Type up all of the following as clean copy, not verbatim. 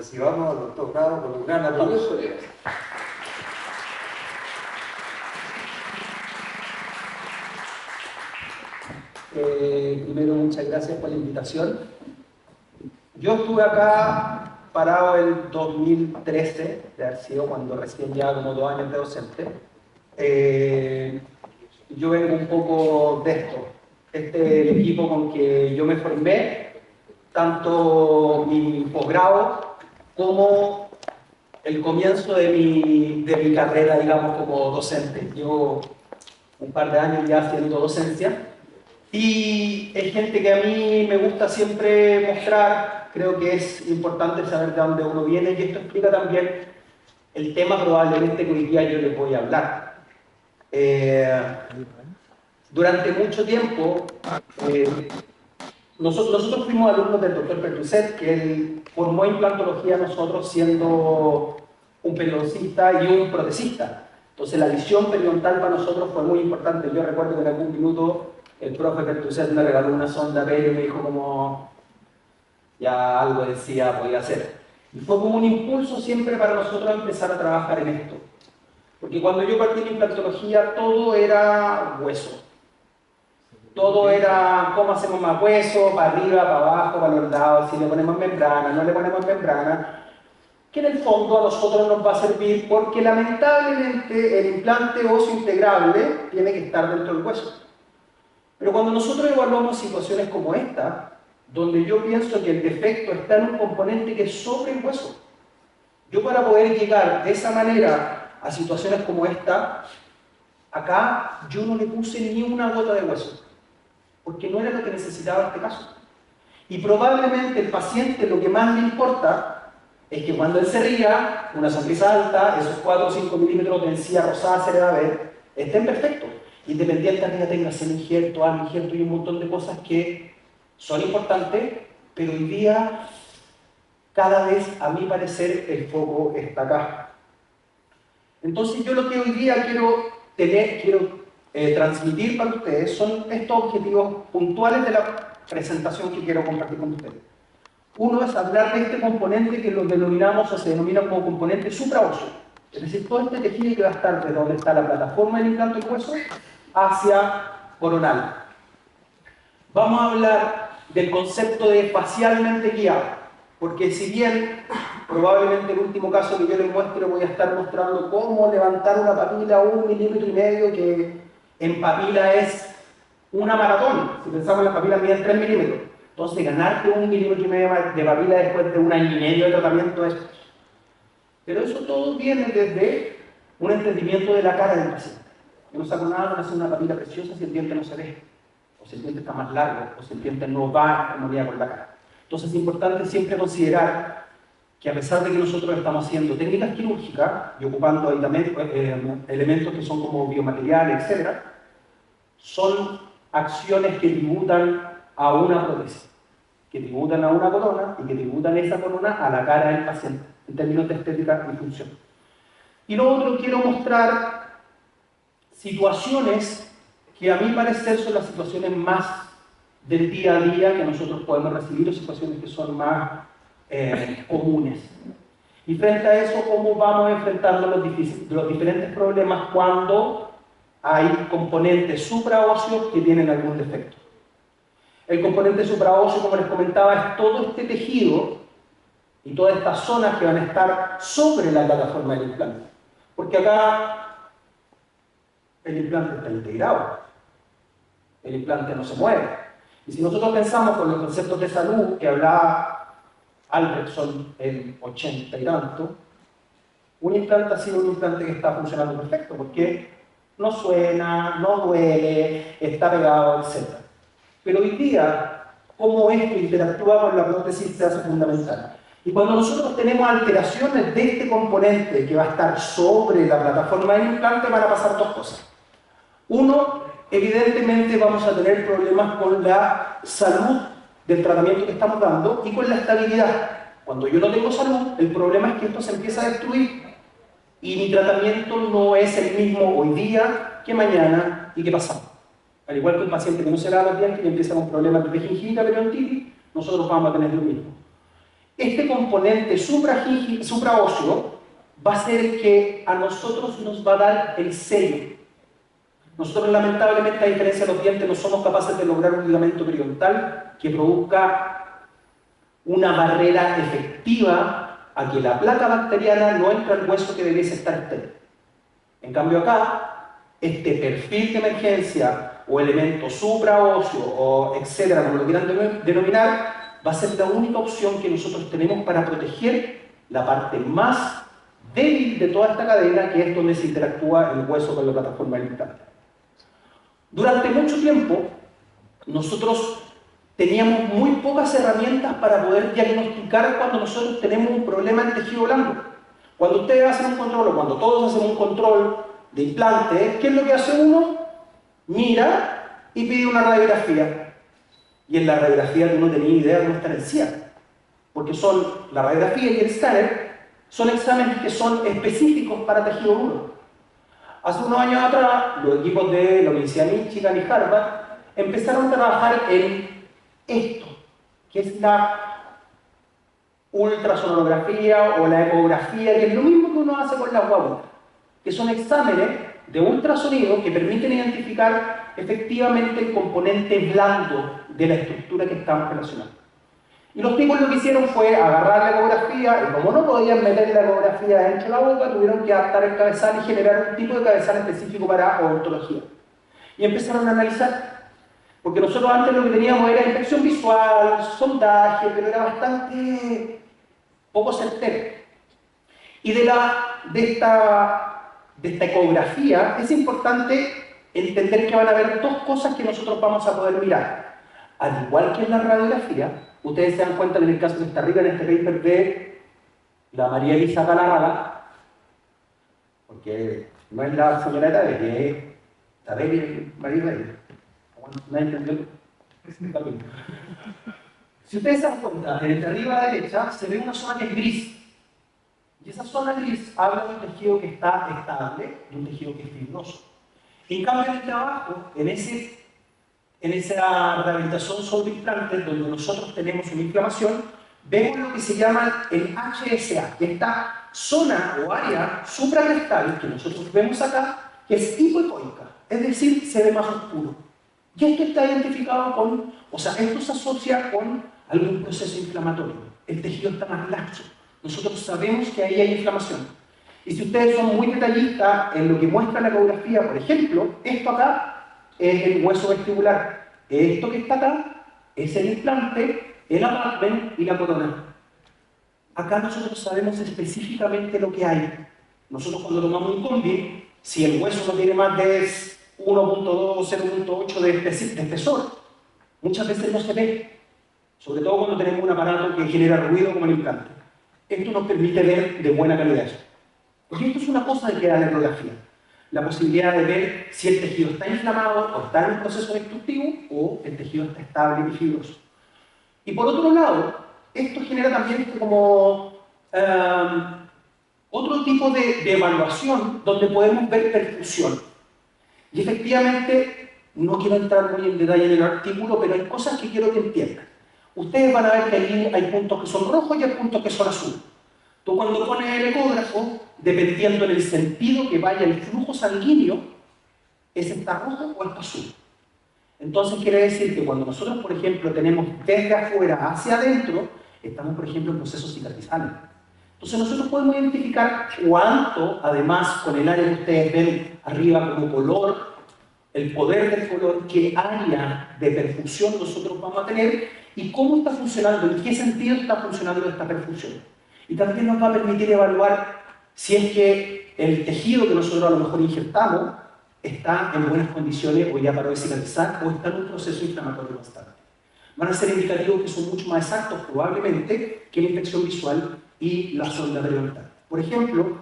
recibamos al doctor Prado con un gran aplauso. Primero, muchas gracias por la invitación. Yo estuve acá parado el 2013, de haber sido cuando recién llevaba como 2 años de docente. Yo vengo un poco de esto. Este es el equipo con que yo me formé, tanto mi posgrado como el comienzo de mi carrera, digamos, como docente. Llevo un par de años ya haciendo docencia. Y es gente que a mí me gusta siempre mostrar, creo que es importante saber de dónde uno viene y esto explica también el tema probablemente que hoy día yo les voy a hablar. Durante mucho tiempo, nosotros fuimos alumnos del doctor Pertuset, que él formó implantología nosotros siendo un periodoncista y un protesista. Entonces la visión periodontal para nosotros fue muy importante. Yo recuerdo que en algún minuto el profe Pertuset me regaló una sonda perio y me dijo como ya algo decía podía hacer. Y fue como un impulso siempre para nosotros empezar a trabajar en esto. Porque cuando yo partí en implantología todo era hueso. Todo era cómo hacemos más hueso, para arriba, para abajo, para los lados, si le ponemos membrana, no le ponemos membrana, que en el fondo a nosotros nos va a servir porque lamentablemente el implante óseo integrable tiene que estar dentro del hueso. Pero cuando nosotros evaluamos situaciones como esta, donde yo pienso que el defecto está en un componente que es sobre el hueso, yo para poder llegar de esa manera a situaciones como esta, acá yo no le puse ni una gota de hueso, porque no era lo que necesitaba este caso. Y probablemente el paciente lo que más le importa es que cuando él se ría, una sonrisa alta, esos 4 o 5 milímetros de encía rosada se le va a ver, estén perfectos. Independiente de que tenga seno injerto, ano injerto y un montón de cosas que son importantes, pero hoy día, cada vez, a mi parecer, el foco está acá. Entonces yo lo que hoy día quiero transmitir para ustedes son estos objetivos puntuales de la presentación que quiero compartir con ustedes. Uno es hablar de este componente que lo denominamos o se denomina como componente supraóseo, es decir, todo este tejido que va a estar desde donde está la plataforma del implante del hueso hacia coronal. Vamos a hablar del concepto de facialmente guiado, porque si bien probablemente el último caso que yo les muestre voy a estar mostrando cómo levantar una papila 1,5 milímetros, que en papila es una maratón. Si pensamos en las papilas miden 3 milímetros, entonces ganarte 1,5 milímetros de papila después de 1 año y medio de tratamiento es... Pero eso todo viene desde un entendimiento de la cara del paciente. Yo no saco nada con hacer una papila preciosa si el diente no se ve, o si el diente está más largo, o si el diente no va en armonía con la cara. Entonces es importante siempre considerar que a pesar de que nosotros estamos haciendo técnicas quirúrgicas y ocupando ahí también elementos que son como biomateriales, etc., son acciones que tributan a una prótesis, que tributan a una corona y que tributan esa corona a la cara del paciente, en términos de estética y función. Y lo otro, quiero mostrar situaciones que a mi parecer son las situaciones más del día a día que nosotros podemos recibir, o situaciones que son más comunes. Y frente a eso, ¿cómo vamos enfrentando los diferentes problemas cuando hay componentes supraóseos que tienen algún defecto? El componente supraóseo, como les comentaba, es todo este tejido y todas estas zonas que van a estar sobre la plataforma del implante. Porque acá el implante está integrado, el implante no se mueve. Y si nosotros pensamos con los conceptos de salud que hablaba Albertson en 80 y tanto, un implante ha sido un implante que está funcionando perfecto, porque no suena, no duele, está pegado, etc. Pero hoy día, cómo esto interactúa con la prótesis se hace fundamental. Y cuando nosotros tenemos alteraciones de este componente que va a estar sobre la plataforma del implante, van a pasar 2 cosas. Uno, evidentemente vamos a tener problemas con la salud del tratamiento que estamos dando y con la estabilidad. Cuando yo no tengo salud, el problema es que esto se empieza a destruir y mi tratamiento no es el mismo hoy día que mañana y que pasado. Al igual que un paciente que no se lava los dientes y empieza con problemas de gingiva, periodontitis, nosotros vamos a tener lo mismo. Este componente supraóseo va a ser el que a nosotros nos va a dar el sello. Nosotros lamentablemente, a diferencia de los dientes, no somos capaces de lograr un ligamento periodontal que produzca una barrera efectiva a que la placa bacteriana no entre al hueso que debiese estar estéril. En cambio acá, este perfil de emergencia o elemento supraóseo o etcétera, como lo quieran denominar, va a ser la única opción que nosotros tenemos para proteger la parte más débil de toda esta cadena, que es donde se interactúa el hueso con la plataforma del implante. Durante mucho tiempo, nosotros teníamos muy pocas herramientas para poder diagnosticar cuando nosotros tenemos un problema en tejido blando. Cuando ustedes hacen un control, o cuando todos hacen un control de implante, ¿qué es lo que hace uno? Mira y pide una radiografía. Y en la radiografía tú no tenías idea de cómo está el CIA. Porque son la radiografía y el escáner son exámenes que son específicos para tejido duro. Hace unos años atrás, los equipos de la Universidad de Michigan y Harvard empezaron a trabajar en esto, que es la ultrasonografía o la ecografía, que es lo mismo que uno hace con la guagua, que son exámenes de ultrasonido que permiten identificar efectivamente el componente blando de la estructura que estamos relacionando. Y los tipos lo que hicieron fue agarrar la ecografía, y como no podían meter la ecografía dentro de la boca, tuvieron que adaptar el cabezal y generar un tipo de cabezal específico para odontología. Y empezaron a analizar, porque nosotros antes lo que teníamos era inspección visual, sondaje, pero era bastante poco certero. Y de esta ecografía es importante entender que van a haber dos cosas que nosotros vamos a poder mirar. Al igual que en la radiografía, ustedes se dan cuenta que en el caso que está arriba en este paper de la María Elisa Galarraga, porque no es la señora Tabelli, es Tabelli María Elisa. ¿Nadie entendió? Si ustedes se dan cuenta, en el de arriba a la derecha se ve una zona que es gris. Y esa zona gris habla de un tejido que está estable y un tejido que es fibroso. En cambio, en el de abajo, en esa rehabilitación sobre implantes, donde nosotros tenemos una inflamación, vemos lo que se llama el HSA, que esta zona o área supracrestal que nosotros vemos acá, que es hipoecoica, es decir, se ve más oscuro. Y esto está identificado con, o sea, esto se asocia con algún proceso inflamatorio. El tejido está más laxo. Nosotros sabemos que ahí hay inflamación. Y si ustedes son muy detallistas en lo que muestra la ecografía, por ejemplo, esto acá es el hueso vestibular. Esto que está acá es el implante, el abutment y la corona. Acá nosotros sabemos específicamente lo que hay. Nosotros cuando tomamos un combi, si el hueso no tiene más de 1.2 o 0.8 de espesor, muchas veces no se ve. Sobre todo cuando tenemos un aparato que genera ruido como el implante. Esto nos permite ver de buena calidad eso. Porque esto es una cosa de que da la ecografía. La posibilidad de ver si el tejido está inflamado o está en un proceso destructivo o el tejido está estable y fibroso. Y por otro lado, esto genera también como otro tipo de evaluación donde podemos ver perfusión. Y efectivamente, no quiero entrar muy en detalle en el artículo, pero hay cosas que quiero que entiendan. Ustedes van a ver que allí hay puntos que son rojos y hay puntos que son azules. Tú cuando pones el ecógrafo, dependiendo en el sentido que vaya el flujo sanguíneo, ¿ese está rojo o está azul? Entonces quiere decir que cuando nosotros, por ejemplo, tenemos desde afuera hacia adentro, estamos, por ejemplo, en procesos cicatrizales. Entonces nosotros podemos identificar cuánto, además, con el área que ustedes ven arriba como color, el poder del color, qué área de perfusión nosotros vamos a tener y cómo está funcionando, en qué sentido está funcionando esta perfusión. Y también nos va a permitir evaluar si es que el tejido que nosotros a lo mejor injertamos está en buenas condiciones o ya paró de cicatrizar o está en un proceso inflamatorio constante. Van a ser indicativos que son mucho más exactos probablemente que la inspección visual y la sonda periodontal. Por ejemplo,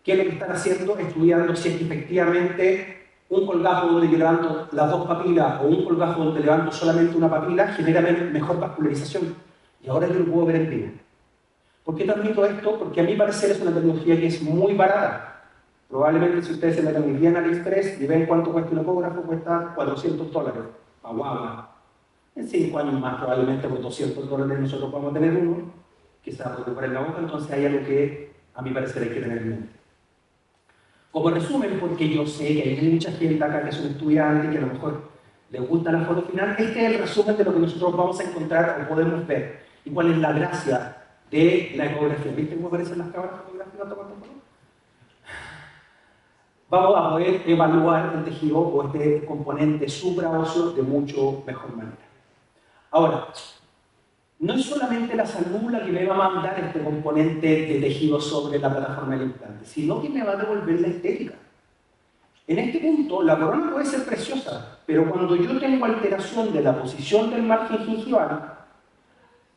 ¿qué es lo que están haciendo? Estudiando si es que efectivamente un colgajo donde yo levanto las dos papilas o un colgajo donde levanto solamente una papila genera mejor vascularización. Y ahora yo lo puedo ver en vivo. ¿Por qué transmito esto? Porque a mi parecer es una tecnología que es muy barata. Probablemente si ustedes se meten hoy día en AliExpress y ven cuánto cuesta un ecógrafo, cuesta $400. Guau. En 5 años más probablemente por $200 nosotros vamos a tener uno. que se va a preocupar en la boca, entonces hay algo que a mi parecer hay que tener en mente. Como resumen, porque yo sé que hay mucha gente acá que son estudiantes y que a lo mejor les gusta la foto final, este es el resumen de lo que nosotros vamos a encontrar o podemos ver y cuál es la gracia de la ecografía. ¿Viste cómo aparecen las cámaras fotográficas tomando fotos? Vamos a poder evaluar el tejido o este componente supraóseo de mucho mejor manera. Ahora, no es solamente la salud la que me va a mandar este componente de tejido sobre la plataforma del implante, sino que me va a devolver la estética. En este punto, la corona puede ser preciosa, pero cuando yo tengo alteración de la posición del margen gingival,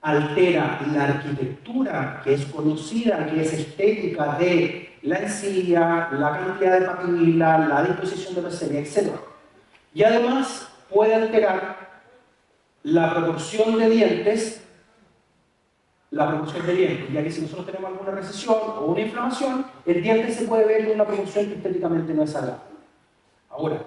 altera la arquitectura que es conocida, que es estética de la encía, la cantidad de papila, la disposición de la encía, etc. Y además puede alterar la proporción de dientes, ya que si nosotros tenemos alguna recesión o una inflamación, el diente se puede ver en una proporción que estéticamente no es agradable. Ahora,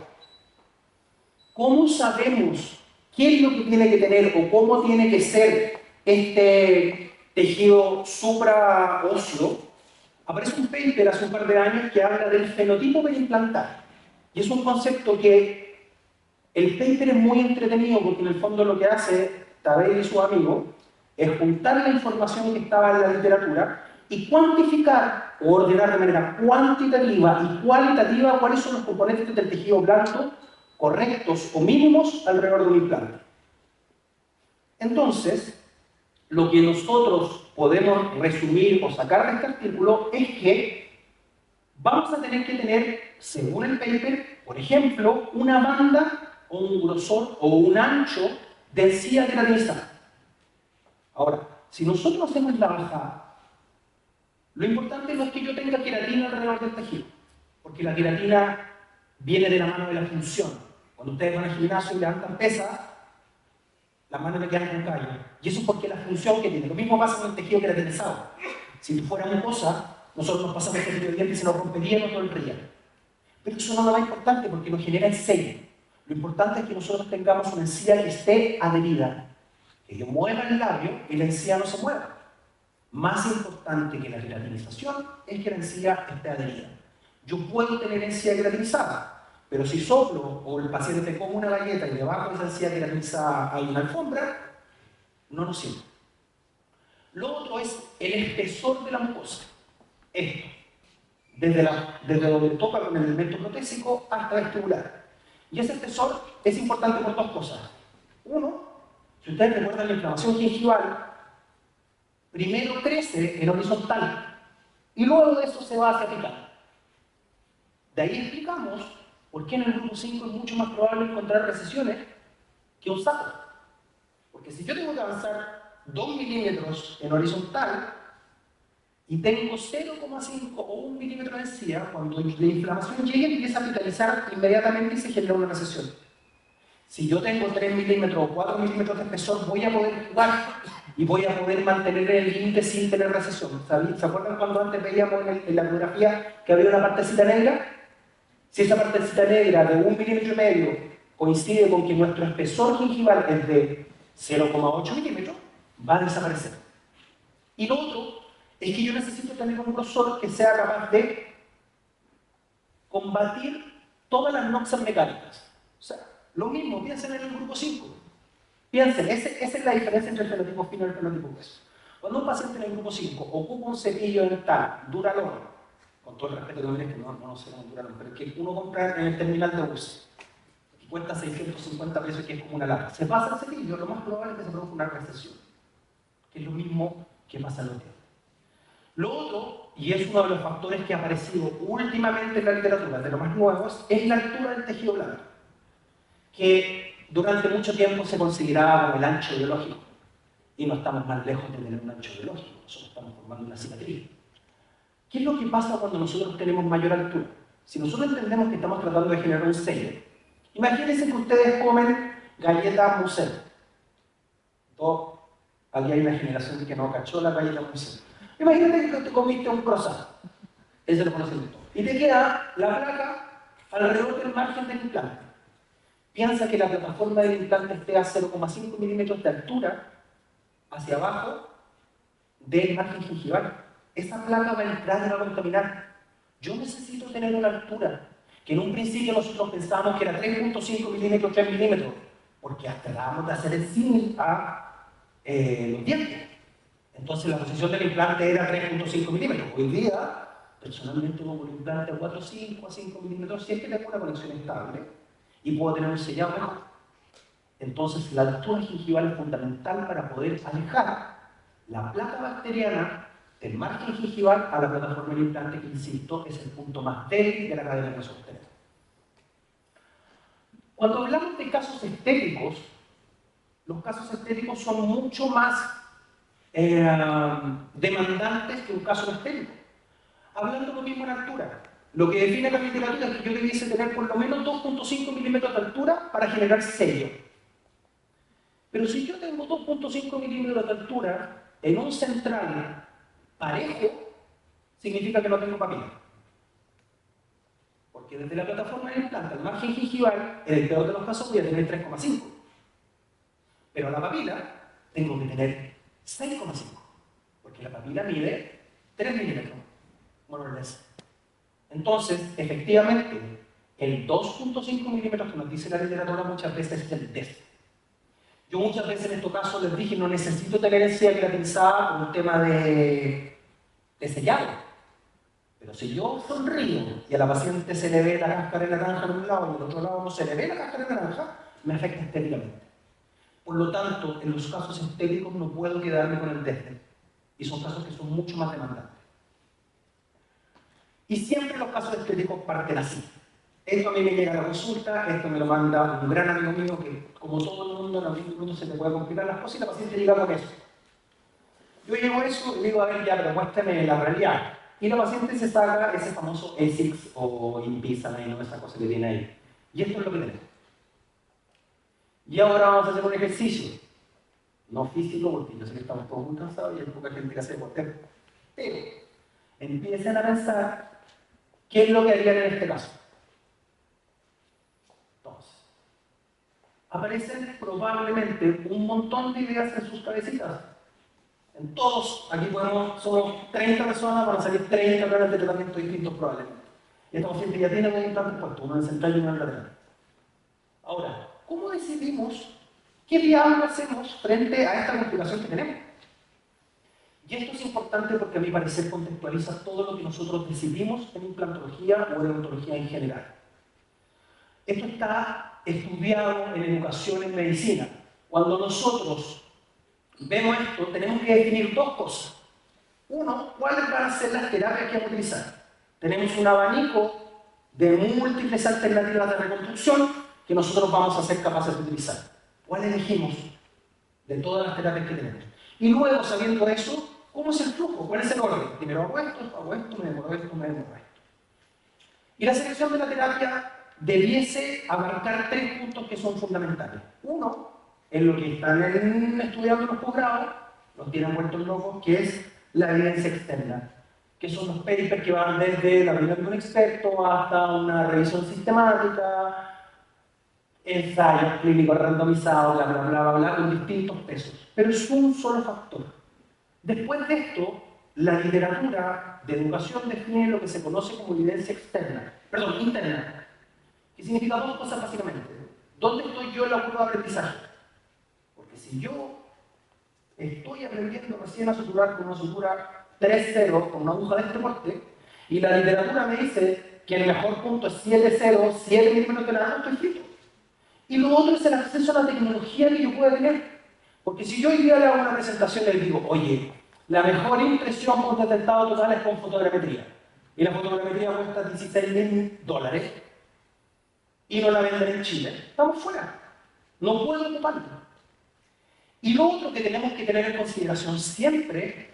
¿cómo sabemos qué es lo que tiene que tener o cómo tiene que ser este tejido supraóseo? Aparece un paper hace un par de años que habla del fenotipo periimplantar. Y es un concepto que el paper es muy entretenido porque en el fondo lo que hace Tabel y su amigo es juntar la información que estaba en la literatura y cuantificar o ordenar de manera cuantitativa y cualitativa cuáles son los componentes del tejido blando correctos o mínimos alrededor de un implante. Entonces, lo que nosotros podemos resumir o sacar de este artículo es que vamos a tener que tener, según el paper, por ejemplo, una banda o un grosor o un ancho de encía queratinizada. Ahora, si nosotros hacemos la bajada, lo importante no es que yo tenga queratina alrededor del tejido, porque la queratina viene de la mano de la función. Cuando ustedes van al gimnasio y levantan pesas, las manos le quedan con callo. Y eso es porque la función que tiene. Lo mismo pasa con el tejido queratinizado. Si fuera mucosa, nosotros nos pasamos el tejido de diente y se nos rompería todo el día. Pero eso no es lo más importante porque nos genera el sello. Lo importante es que nosotros tengamos una encía que esté adherida. Que yo mueva el labio y la encía no se mueva. Más importante que la queratinización es que la encía esté adherida. Yo puedo tener encía queratinizada, pero si soplo o el paciente come una galleta y debajo de esa encía queratinizada hay una alfombra, no nos sirve. Lo otro es el espesor de la mucosa. Esto, desde donde toca con el elemento protésico hasta vestibular. Y ese espesor es importante por dos cosas. Uno, si ustedes recuerdan la inflamación gingival, primero crece en horizontal y luego de eso se va hacia vertical. De ahí explicamos por qué en el grupo 5 es mucho más probable encontrar recesiones que un saco. Porque si yo tengo que avanzar 2 milímetros en horizontal y tengo 0,5 o 1 milímetro de encía, cuando la inflamación llegue empieza a vitalizar inmediatamente y se genera una recesión. Si yo tengo 3 milímetros o 4 milímetros de espesor, voy a poder jugar y voy a poder mantener el límite sin tener recesión. ¿Se acuerdan cuando antes veíamos en la ecografía que había una partecita negra? Si esa partecita negra de 1,5 milímetros coincide con que nuestro espesor gingival es de 0,8 milímetros, va a desaparecer. Y lo otro es que yo necesito tener un grosor que sea capaz de combatir todas las noxas mecánicas. O sea, lo mismo, piensen en el grupo 5. Piensen, esa es la diferencia entre el fenotipo fino y el fenotipo grueso. Cuando un paciente en el grupo 5 ocupa un cepillo dental Duralon, con todo el respeto que me que no será un Duralon, pero es que uno compra en el terminal de bus, que cuesta 650 pesos y que es como una lata. Se pasa el cepillo, lo más probable es que se produzca una recesión, que es lo mismo que pasa en los dientes. Lo otro, y es uno de los factores que ha aparecido últimamente en la literatura, de los más nuevos, es la altura del tejido blando, que durante mucho tiempo se consideraba como el ancho biológico, y no estamos más lejos de tener un ancho biológico, nosotros estamos formando una cicatriz. ¿Qué es lo que pasa cuando nosotros tenemos mayor altura? Si nosotros entendemos que estamos tratando de generar un sello, imagínense que ustedes comen galletas Musel. Aquí hay una generación que no cachó la galleta Musel. Imagínate que te comiste un croissant, ese lo conocen todos, y te queda la placa alrededor del margen del implante. Piensa que la plataforma del implante esté a 0,5 milímetros de altura hacia abajo del margen gingival. Esa placa va a entrar y va a contaminar. Yo necesito tener una altura que en un principio nosotros pensábamos que era 3.5 milímetros, 3 milímetros, porque hasta tratábamos de hacer el símil a los dientes. Entonces la posición del implante era 3.5 milímetros. Hoy día, personalmente, pongo un implante de 4.5 a 5 milímetros, siempre tengo una conexión estable y puedo tener un sellado mejor. Entonces la altura gingival es fundamental para poder alejar la placa bacteriana del margen gingival a la plataforma del implante, que, insisto, es el punto más débil de la cadena de sostén. Cuando hablamos de casos estéticos, los casos estéticos son mucho más demandantes que un caso estético. Hablando lo mismo en altura, lo que define la literatura es que yo debiese tener por lo menos 2.5 milímetros de altura para generar sello. Pero si yo tengo 2.5 milímetros de altura en un central parejo, significa que no tengo papila. Porque desde la plataforma del implante, el margen gingival, en el peor de los casos voy a tener 3,5. Pero la papila tengo que tener 6,5. Porque la papila mide 3 milímetros. Entonces, efectivamente, el 2.5 milímetros que nos dice la literatura muchas veces es el déficit. Yo muchas veces en estos casos les dije, no necesito tener encía queratinizada por un tema de sellado. Pero si yo sonrío y a la paciente se le ve la cáscara de naranja en un lado y en el otro lado no se le ve la cáscara de naranja, me afecta estéticamente. Por lo tanto, en los casos estéticos no puedo quedarme con el déficit. Y son casos que son mucho más demandantes. Y siempre los casos estéticos parten así. Esto a mí me llega a la consulta, esto me lo manda un gran amigo mío que, como todo el mundo, en algún minuto se te puede complicar las cosas y la paciente llega con eso. Yo llevo eso y digo, a ver, ya, pero muéstrame la realidad. Y la paciente se saca ese famoso Essex o Invisalign, esa cosa que tiene ahí. Y esto es lo que tenemos. Y ahora vamos a hacer un ejercicio. No físico, porque yo sé que estamos todos muy cansados y hay poca gente que hace deporte. Pero empiecen a pensar qué es lo que harían en este caso. Entonces, aparecen probablemente un montón de ideas en sus cabecitas. En todos, aquí somos 30 personas, van a salir 30 planes de tratamiento distintos probablemente. Y esta paciente ya tiene un implante puesto, uno en central y uno en lateral. Ahora, ¿cómo decidimos qué diablo hacemos frente a esta configuración que tenemos? Y esto es importante porque a mi parecer contextualiza todo lo que nosotros decidimos en implantología o en odontología en general. Esto está estudiado en educación en medicina. Cuando nosotros vemos esto, tenemos que definir dos cosas. Uno, ¿cuáles van a ser las terapias que vamos a utilizar? Tenemos un abanico de múltiples alternativas de reconstrucción que nosotros vamos a ser capaces de utilizar. ¿Cuál elegimos de todas las terapias que tenemos? Y luego, sabiendo eso, ¿cómo es el flujo? ¿Cuál es el orden? Primero hago esto, me demoro esto. Y la selección de la terapia debiese abarcar 3 puntos que son fundamentales. Uno, en lo que están estudiando los posgrados, los tienen vueltos locos, que es la evidencia externa, que son los papers que van desde la opinión de un experto hasta una revisión sistemática, ensayos clínicos randomizados, bla, con distintos pesos. Pero es un solo factor. Después de esto, la literatura de educación define lo que se conoce como evidencia interna, que significa dos cosas básicamente. ¿Dónde estoy yo en la curva de aprendizaje? Porque si yo estoy aprendiendo recién a suturar con una sutura 3.0, con una aguja de este porte, y la literatura me dice que el mejor punto es 7.0, 7 milímetros de largo, estoy frito. Y lo otro es el acceso a la tecnología que yo pueda tener. Porque si yo hoy día le hago una presentación y le digo, oye, la mejor impresión con detectado total es con fotogrametría. Y la fotogrametría cuesta $16.000 y no la venden en Chile. Estamos fuera. No puedo ocuparla. Y lo otro que tenemos que tener en consideración siempre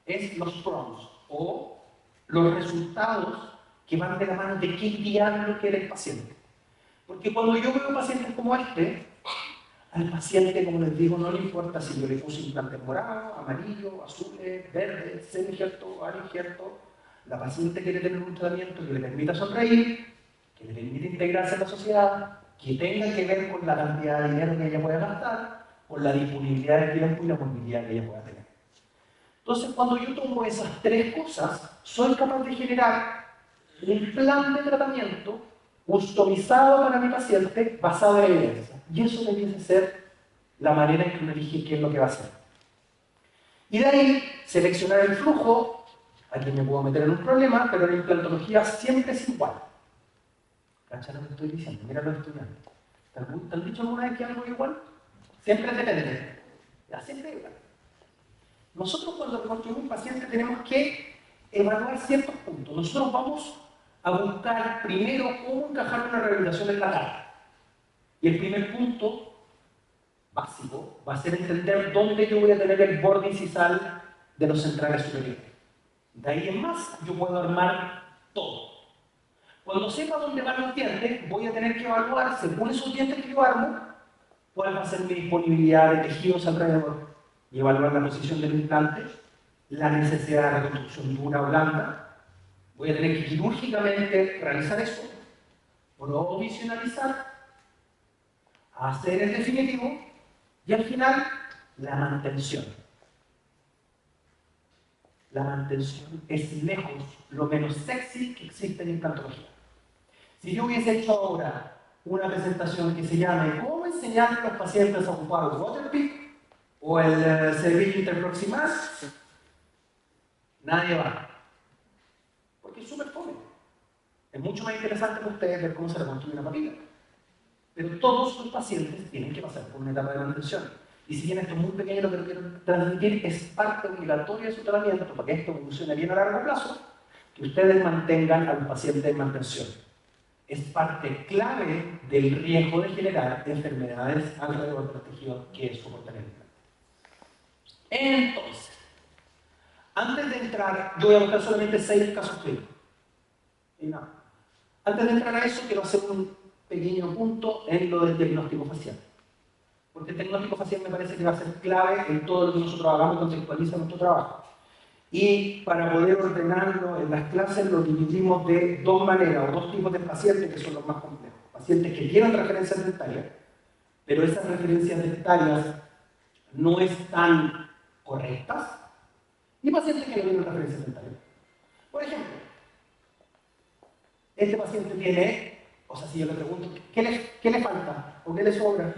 es los pros o los resultados que van de la mano de qué diablo quiere el paciente. Porque cuando yo veo pacientes como este, al paciente, como les digo, no le importa si yo le puse implantes morados, amarillos, azules, verdes, semi-injerto, al-injerto. La paciente quiere tener un tratamiento que le permita sonreír, que le permita integrarse en la sociedad, que tenga que ver con la cantidad de dinero que ella pueda gastar, con la disponibilidad de tiempo y la movilidad que ella pueda tener. Entonces, cuando yo tomo esas tres cosas, soy capaz de generar un plan de tratamiento customizado para mi paciente basado en evidencia. Y eso debiese ser la manera en que uno elige qué es lo que va a hacer. Y de ahí, seleccionar el flujo. Aquí me puedo meter en un problema, pero la implantología siempre es igual. ¿Cachai lo que estoy diciendo? Mira los estudiantes. ¿Te han dicho alguna vez que algo es igual? Siempre depende. Ya, siempre es igual. Nosotros cuando reconstruimos un paciente tenemos que evaluar ciertos puntos. Nosotros vamos a buscar primero cómo encajar una rehabilitación en la cara. Y el primer punto básico va a ser entender dónde yo voy a tener el borde incisal de los centrales superiores. De ahí en más, yo puedo armar todo. Cuando sepa dónde van los dientes, voy a tener que evaluar, según esos dientes que yo armo, cuál va a ser mi disponibilidad de tejidos alrededor y evaluar la posición del implante, la necesidad de reconstrucción dura o blanda. Voy a tener que quirúrgicamente realizar eso, provisionalizar, hacer el definitivo y al final la mantención. La mantención es lejos lo menos sexy que existe en implantología. Si yo hubiese hecho ahora una presentación que se llame ¿Cómo enseñar a los pacientes a ocupar el Waterpik o el Cervical Interproximas? Nadie va. Porque es súper fome. Es mucho más interesante para ustedes ver cómo se reconstruye una papila. Pero todos los pacientes tienen que pasar por una etapa de mantención. Y si bien esto es muy pequeño, lo que quiero transmitir es parte obligatoria de su tratamiento para que esto funcione bien a largo plazo, que ustedes mantengan al paciente en mantención. Es parte clave del riesgo de generar enfermedades alrededor del tejido que soportan el implante. Entonces, antes de entrar, yo voy a mostrar solamente 6 casos clínicos. Y nada. Antes de entrar a eso, quiero hacer un pequeño punto en lo del diagnóstico facial. Porque el diagnóstico facial me parece que va a ser clave en todo lo que nosotros hagamos y contextualiza nuestro trabajo. Y para poder ordenarlo en las clases lo dividimos de 2 maneras, o 2 tipos de pacientes que son los más complejos. Pacientes que tienen referencias dentarias, pero esas referencias dentarias no están correctas, y pacientes que no tienen referencias dentarias. Por ejemplo, este paciente tiene, o sea, si yo le pregunto, ¿qué le falta o qué le sobra?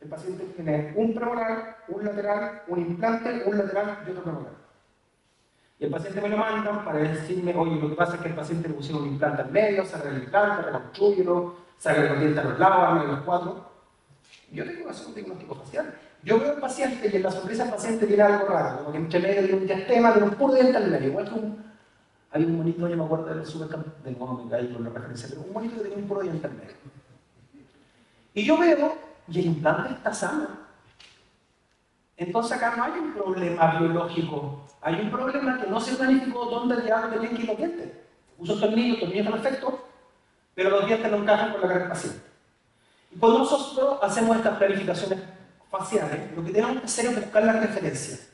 El paciente tiene un premolar, un lateral, un implante, un lateral y otro premolar. Y el paciente me lo mandan para decirme, oye, lo que pasa es que el paciente le pusieron un implante al medio, saca el implante, reconstrúyelo, saca los dientes a los lados, arma los 4. Yo tengo que hacer un diagnóstico facial. Yo veo al paciente y en la sonrisa del paciente tiene algo raro, como que entre medio tiene un diastema, tiene un puro diente al medio, igual que hay un monito, yo me acuerdo del supercampeón, de nuevo me caí con la referencia, pero un monito que tenía un puro diente al medio. Y yo veo, y el implante está sano. Entonces acá no hay un problema biológico, hay un problema que no se planificó dónde diablos tenían que ir los dientes. Puso tornillos perfectos, pero los dientes no encajan con la cara del paciente. Y cuando nosotros hacemos estas planificaciones faciales, lo que tenemos que hacer es buscar las referencias.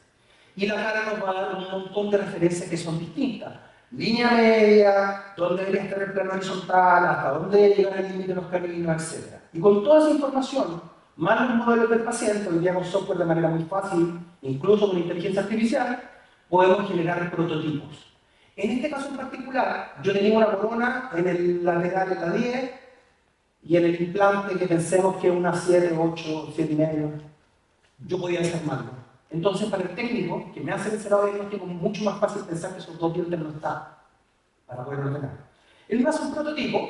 Y la cara nos va a dar un montón de referencias que son distintas. Línea media, dónde debería estar el plano horizontal, hasta dónde debe llegar el límite de los caminos, etc. Y con toda esa información, más los modelos del paciente, hoy día con software de manera muy fácil, incluso con inteligencia artificial, podemos generar prototipos. En este caso en particular, yo tenía una corona en el lateral en la 10 y en el implante que pensemos que es una 7, 8, 7,5, yo podía desarmarlo. Entonces, para el técnico, que me hace el cerrado diagnóstico, es mucho más fácil pensar que esos 2 dientes no están para poder ordenar. Él me hace un prototipo,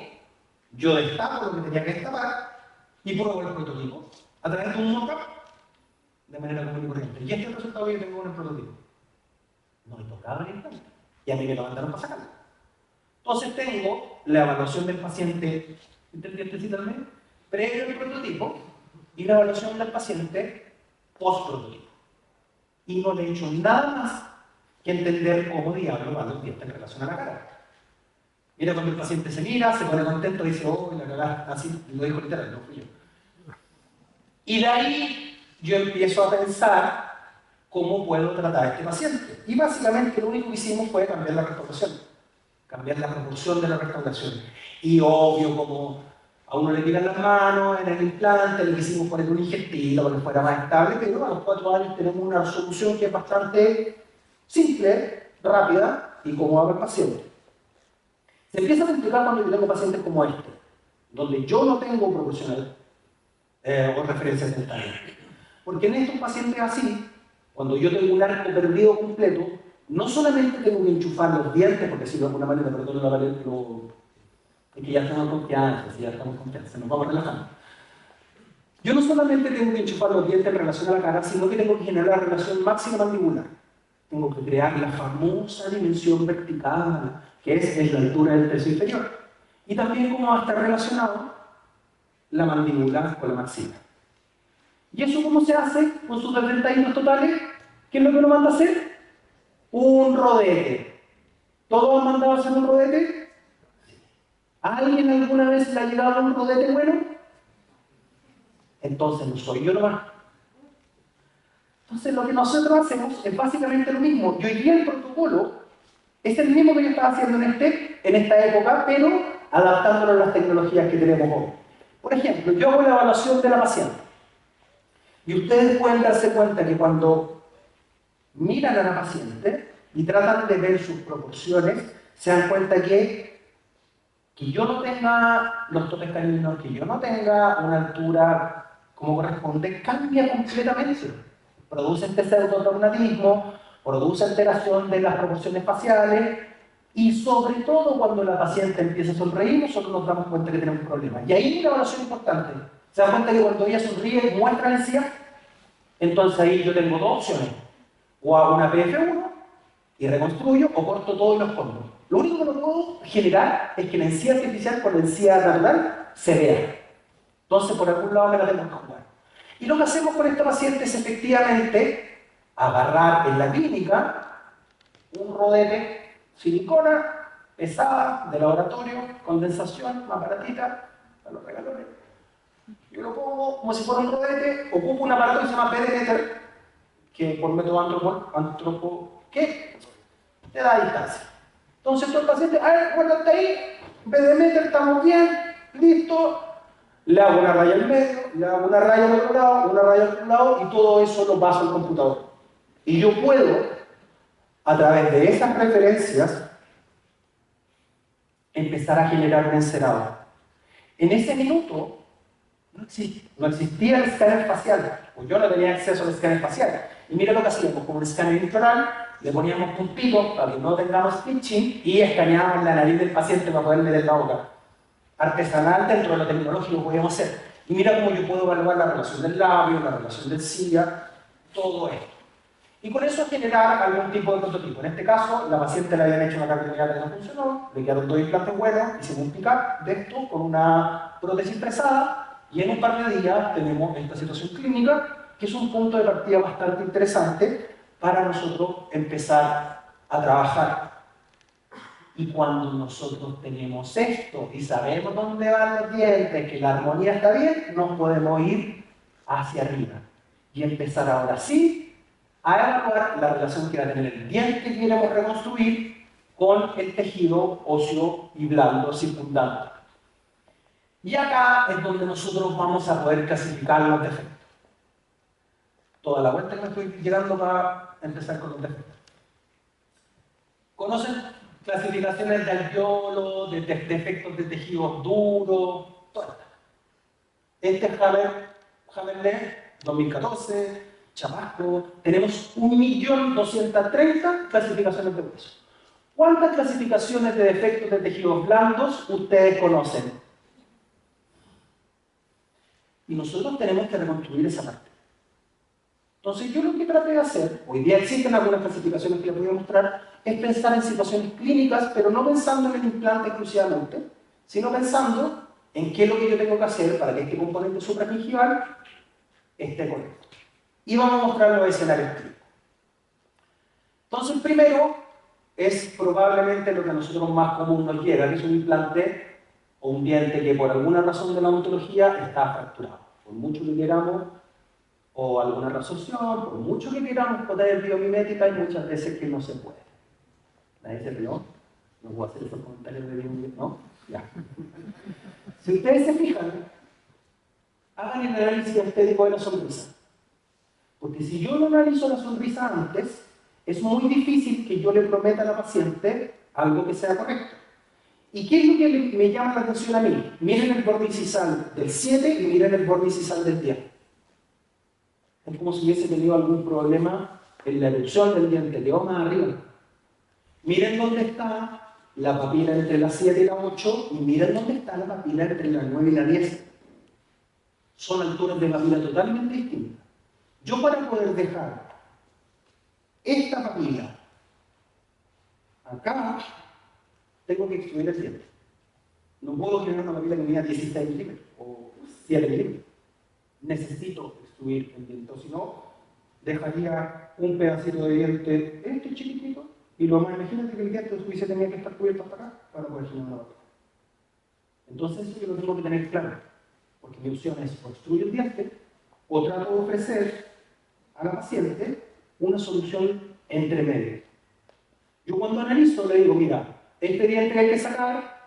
yo destapo lo que tenía que destapar y pruebo el prototipo a través de un mockup de manera común y corriente. Y este es el resultado que yo tengo en el prototipo. No le tocaba el implante. Y a mí me lo mandaron para sacarlo. Entonces tengo la evaluación del paciente, previo al prototipo, y la evaluación del paciente post-prototipo. Y no le he hecho nada más que entender cómo diablos van los dientes en relación a la cara. Mira, cuando el paciente se mira, se pone contento, dice, oh, la cagada, así, lo dijo literal, no fui yo. Y de ahí yo empiezo a pensar cómo puedo tratar a este paciente. Y básicamente lo único que hicimos fue cambiar la restauración, cambiar la proporción de la restauración. Y obvio, como A uno le tiran las manos en el implante, le quisimos poner un injectito para que fuera más estable, pero a los 4 años tenemos una resolución que es bastante simple, rápida y cómoda para el paciente. Se empieza a complicar cuando yo tengo pacientes como este, donde yo no tengo proporcional o referencias dentales. Porque en estos pacientes así, cuando yo tengo un arco perdido completo, no solamente tengo que enchufar los dientes, porque si de alguna manera, perdón la manera, es que ya estamos confianza, si ya estamos confianza, nos vamos relajando. Yo no solamente tengo que enchufar los dientes en relación a la cara, sino que tengo que generar la relación máxima mandibular. Tengo que crear la famosa dimensión vertical, que es la altura del tercio inferior. Y también cómo va a estar relacionado la mandíbula con la maxila. ¿Y eso cómo se hace con sus 31 totales? ¿Qué es lo que uno manda a hacer? Un rodete. ¿Todos han mandado a hacer un rodete? ¿A alguien alguna vez le ha llegado un rodete bueno? Entonces no soy yo nomás. Entonces lo que nosotros hacemos es básicamente lo mismo. Y hoy día el protocolo es el mismo que yo estaba haciendo en esta época, pero adaptándolo a las tecnologías que tenemos hoy. Por ejemplo, yo hago la evaluación de la paciente. Y ustedes pueden darse cuenta que cuando miran a la paciente y tratan de ver sus proporciones, se dan cuenta que yo no tenga los topes caninos, que yo no tenga una altura como corresponde, cambia completamente. Produce este pseudotornatismo, produce alteración de las proporciones faciales y sobre todo cuando la paciente empieza a sonreír, nosotros nos damos cuenta que tenemos un problema. Y ahí hay una evaluación importante. Se dan cuenta que cuando ella sonríe y muestra la encía, entonces ahí yo tengo dos opciones. O hago una PF1 y reconstruyo, o corto todo y los pongo. Lo único que no puedo generar es que la encía artificial con la encía natural se vea. Entonces por algún lado me la tengo que jugar. Y lo que hacemos con esta paciente es efectivamente agarrar en la clínica un rodete silicona pesada de laboratorio, condensación, más baratita, a los regalones. Yo lo pongo como si fuera un rodete, ocupo un aparato que se llama Pedemeter, que por método que te da distancia. Entonces todo el paciente, a ver, guárdate ahí, Pedemeter, estamos bien, listo. Le hago una raya al medio, le hago una raya al otro lado, una raya al otro lado, y todo eso lo paso al computador. Y yo puedo, a través de esas referencias, empezar a generar un encerado. En ese minuto, no existía el escáner facial, o yo no tenía acceso al escáner facial. Y mira lo que hacíamos, con un escáner intraoral, le poníamos puntitos para que no tengamos pitching y escaneábamos la nariz del paciente para poder meter la boca. Artesanal dentro de lo tecnológico podíamos hacer. Y mira cómo yo puedo evaluar la relación del labio, la relación del cía, todo esto. Y con eso generar algún tipo de prototipo. En este caso, la paciente le habían hecho una capilaridad que no funcionó, le quedaron 2 implantes buenos, hicimos un pick-up de esto con una prótesis presada, y en un par de días tenemos esta situación clínica, que es un punto de partida bastante interesante para nosotros empezar a trabajar. Y cuando nosotros tenemos esto y sabemos dónde van los dientes, que la armonía está bien, nos podemos ir hacia arriba y empezar ahora sí a evaluar la relación que va a tener el diente que queremos reconstruir con el tejido óseo y blando circundante. Y acá es donde nosotros vamos a poder clasificar los defectos. Toda la vuelta que me estoy llegando para empezar con los defectos. ¿Conocen clasificaciones de alveolo, de defectos de tejidos duros? Todas. Este es Hamerle 2014, Chapasco. Tenemos 1.230.000 clasificaciones de hueso. ¿Cuántas clasificaciones de defectos de tejidos blandos ustedes conocen? Y nosotros tenemos que reconstruir esa parte. Entonces yo lo que traté de hacer, hoy día existen algunas clasificaciones que les voy a mostrar, es pensar en situaciones clínicas, pero no pensando en el implante exclusivamente, sino pensando en qué es lo que yo tengo que hacer para que este componente supragingival esté correcto. Y vamos a mostrar los escenarios clínicos. Entonces el primero es probablemente lo que a nosotros más común nos llega, que es un implante o un diente que por alguna razón de la odontología está fracturado. Por mucho que queramos, o alguna resorción, por mucho que queramos poner biomimética, hay muchas veces que no se puede. Nadie se rió, no voy a hacer esos comentarios de biomimética, ¿no? Ya. Si ustedes se fijan, hagan el análisis estético de la sonrisa. Porque si yo no analizo la sonrisa antes, es muy difícil que yo le prometa a la paciente algo que sea correcto. ¿Y qué es lo que me llama la atención a mí? Miren el borde incisal del 7 y miren el borde incisal del 10. Es como si hubiese tenido algún problema en la erupción del diente, de más arriba. Miren dónde está la papila entre la 7 y la 8 y miren dónde está la papila entre la 9 y la 10. Son alturas de papila totalmente distintas. Yo para poder dejar esta papila acá, tengo que extruir el diente. No puedo generar una papila que mida 16 milímetros o 7 milímetros. Necesito extruir el diente, o si no, dejaría un pedacito de diente, este chiquitito, y lo más, imagínate que el diente hubiese tenido que estar cubierto hasta acá para poder generar una papila. Entonces eso yo lo tengo que tener claro, porque mi opción es o extruyo el diente, o trato de ofrecer a la paciente una solución entre medio. Yo cuando analizo le digo, mira, este diente que hay que sacar,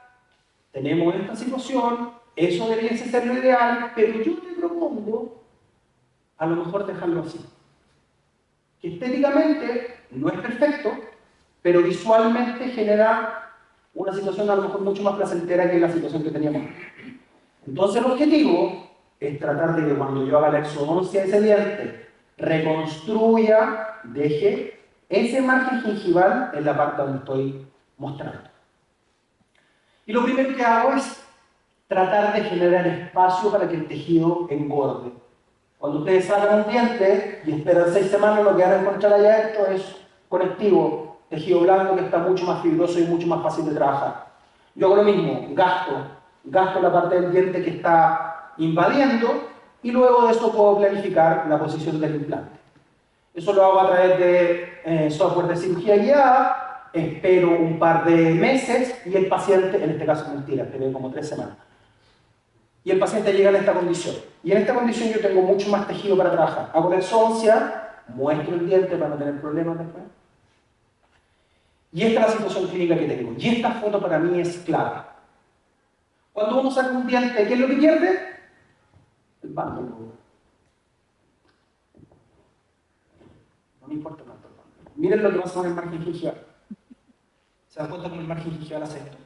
tenemos esta situación, eso debería ser lo ideal, pero yo te propongo a lo mejor dejarlo así. Que estéticamente no es perfecto, pero visualmente genera una situación a lo mejor mucho más placentera que la situación que teníamos. Entonces el objetivo es tratar de que cuando yo haga la exodoncia de ese diente, reconstruya, deje ese margen gingival en la parte donde estoy mostrando. Y lo primero que hago es tratar de generar espacio para que el tejido engorde. Cuando ustedes sacan un diente y esperan 6 semanas, lo que van a encontrar allá adentro es conectivo, tejido blanco que está mucho más fibroso y mucho más fácil de trabajar. Yo hago lo mismo, gasto la parte del diente que está invadiendo y luego de eso puedo planificar la posición del implante. Eso lo hago a través de software de cirugía guiada, espero un par de meses y el paciente, en este caso mentira, esperé como 3 semanas. Y el paciente llega en esta condición. Y en esta condición yo tengo mucho más tejido para trabajar. Hago la exodoncia, muestro el diente para no tener problemas después. Y esta es la situación clínica que tengo. Y esta foto para mí es clave. Cuando uno saca un diente, ¿qué es lo que pierde? El páncreas. No me importa tanto el páncreas. Miren lo que pasa con el margen gingival. ¿Se dan cuenta cómo el margen gingival hace esto?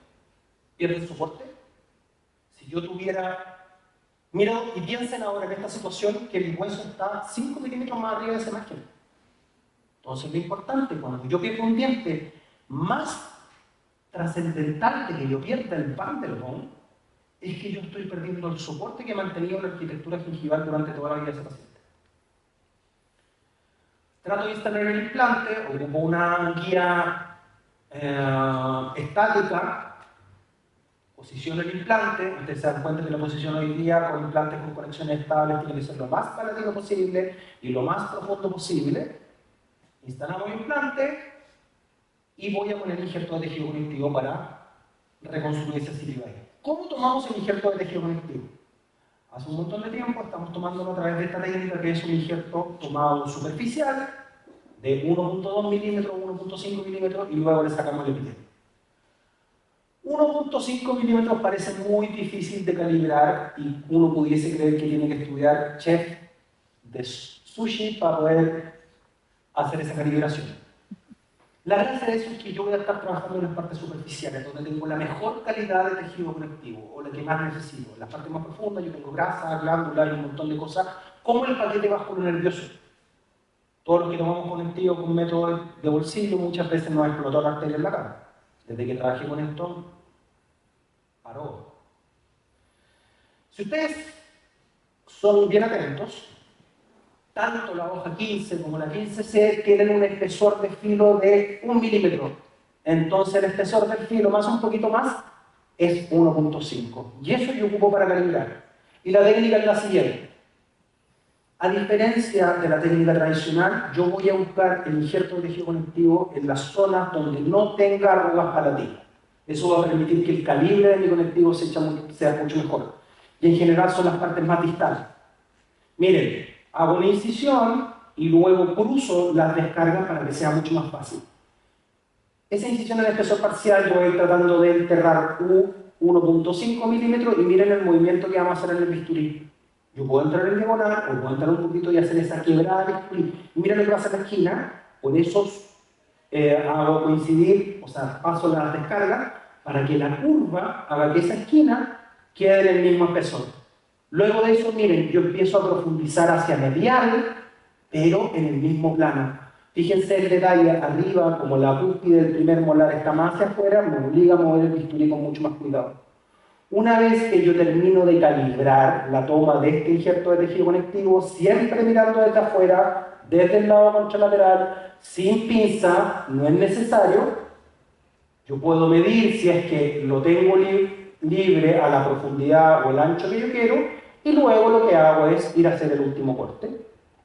¿Pierde el soporte? Si yo tuviera... Mira, y piensen ahora en esta situación que el hueso está 5 milímetros más arriba de ese margen. Entonces lo importante, cuando yo pierdo un diente, más trascendental de que yo pierda el Vanderbilt, es que yo estoy perdiendo el soporte que he mantenido en la arquitectura gingival durante toda la vida de ese paciente. Trato de instalar el implante, ocupo una guía estática, posiciono el implante. Ustedes se dan cuenta que la posición hoy día con implantes con conexiones estables tiene que ser lo más palatino posible y lo más profundo posible. Instalamos el implante y voy a poner el injerto de tejido conectivo para reconstruir ese sitio ahí. ¿Cómo tomamos el injerto de tejido conectivo? Hace un montón de tiempo estamos tomándolo a través de esta técnica que es un injerto tomado superficial de 1.2 milímetros, 1.5 milímetros y luego le sacamos el epitelio. 1.5 milímetros parece muy difícil de calibrar y uno pudiese creer que tiene que estudiar chef de sushi para poder hacer esa calibración. La gracia de eso es que yo voy a estar trabajando en las partes superficiales, donde tengo la mejor calidad de tejido conectivo, o la que más necesito. En las partes más profundas yo tengo grasa, glándula y un montón de cosas, como el paquete vascular nervioso. Todos los que tomamos conectivo con método de bolsillo muchas veces nos explotó la arteria en la cara. Desde que trabajé con esto, paró. Si ustedes son bien atentos, tanto la hoja 15 como la 15C tienen un espesor de filo de 1 milímetro. Entonces el espesor del filo más un poquito más es 1.5. Y eso yo ocupo para calibrar. Y la técnica es la siguiente. A diferencia de la técnica tradicional, yo voy a buscar el injerto de tejido conectivo en las zonas donde no tenga arrugas palatinas. Eso va a permitir que el calibre de mi conectivo sea mucho mejor. Y en general son las partes más distales. Miren, hago una incisión y luego cruzo las descargas para que sea mucho más fácil. Esa incisión en el espesor parcial yo voy tratando de enterrar 1.5 milímetros y miren el movimiento que vamos a hacer en el bisturí. Yo puedo entrar en diagonal o puedo entrar un poquito y hacer esa quebrada de bisturí. Y miren lo que pasa en la esquina, con esos hago coincidir, o sea, paso las descargas para que la curva haga que esa esquina quede en el mismo espesor. Luego de eso, miren, yo empiezo a profundizar hacia medial, pero en el mismo plano. Fíjense el detalle arriba, como la cúspide del primer molar está más hacia afuera, me obliga a mover el bisturí con mucho más cuidado. Una vez que yo termino de calibrar la toma de este injerto de tejido conectivo, siempre mirando desde afuera, desde el lado contralateral, sin pinza, no es necesario. Yo puedo medir si es que lo tengo libre a la profundidad o el ancho que yo quiero, y luego lo que hago es ir a hacer el último corte.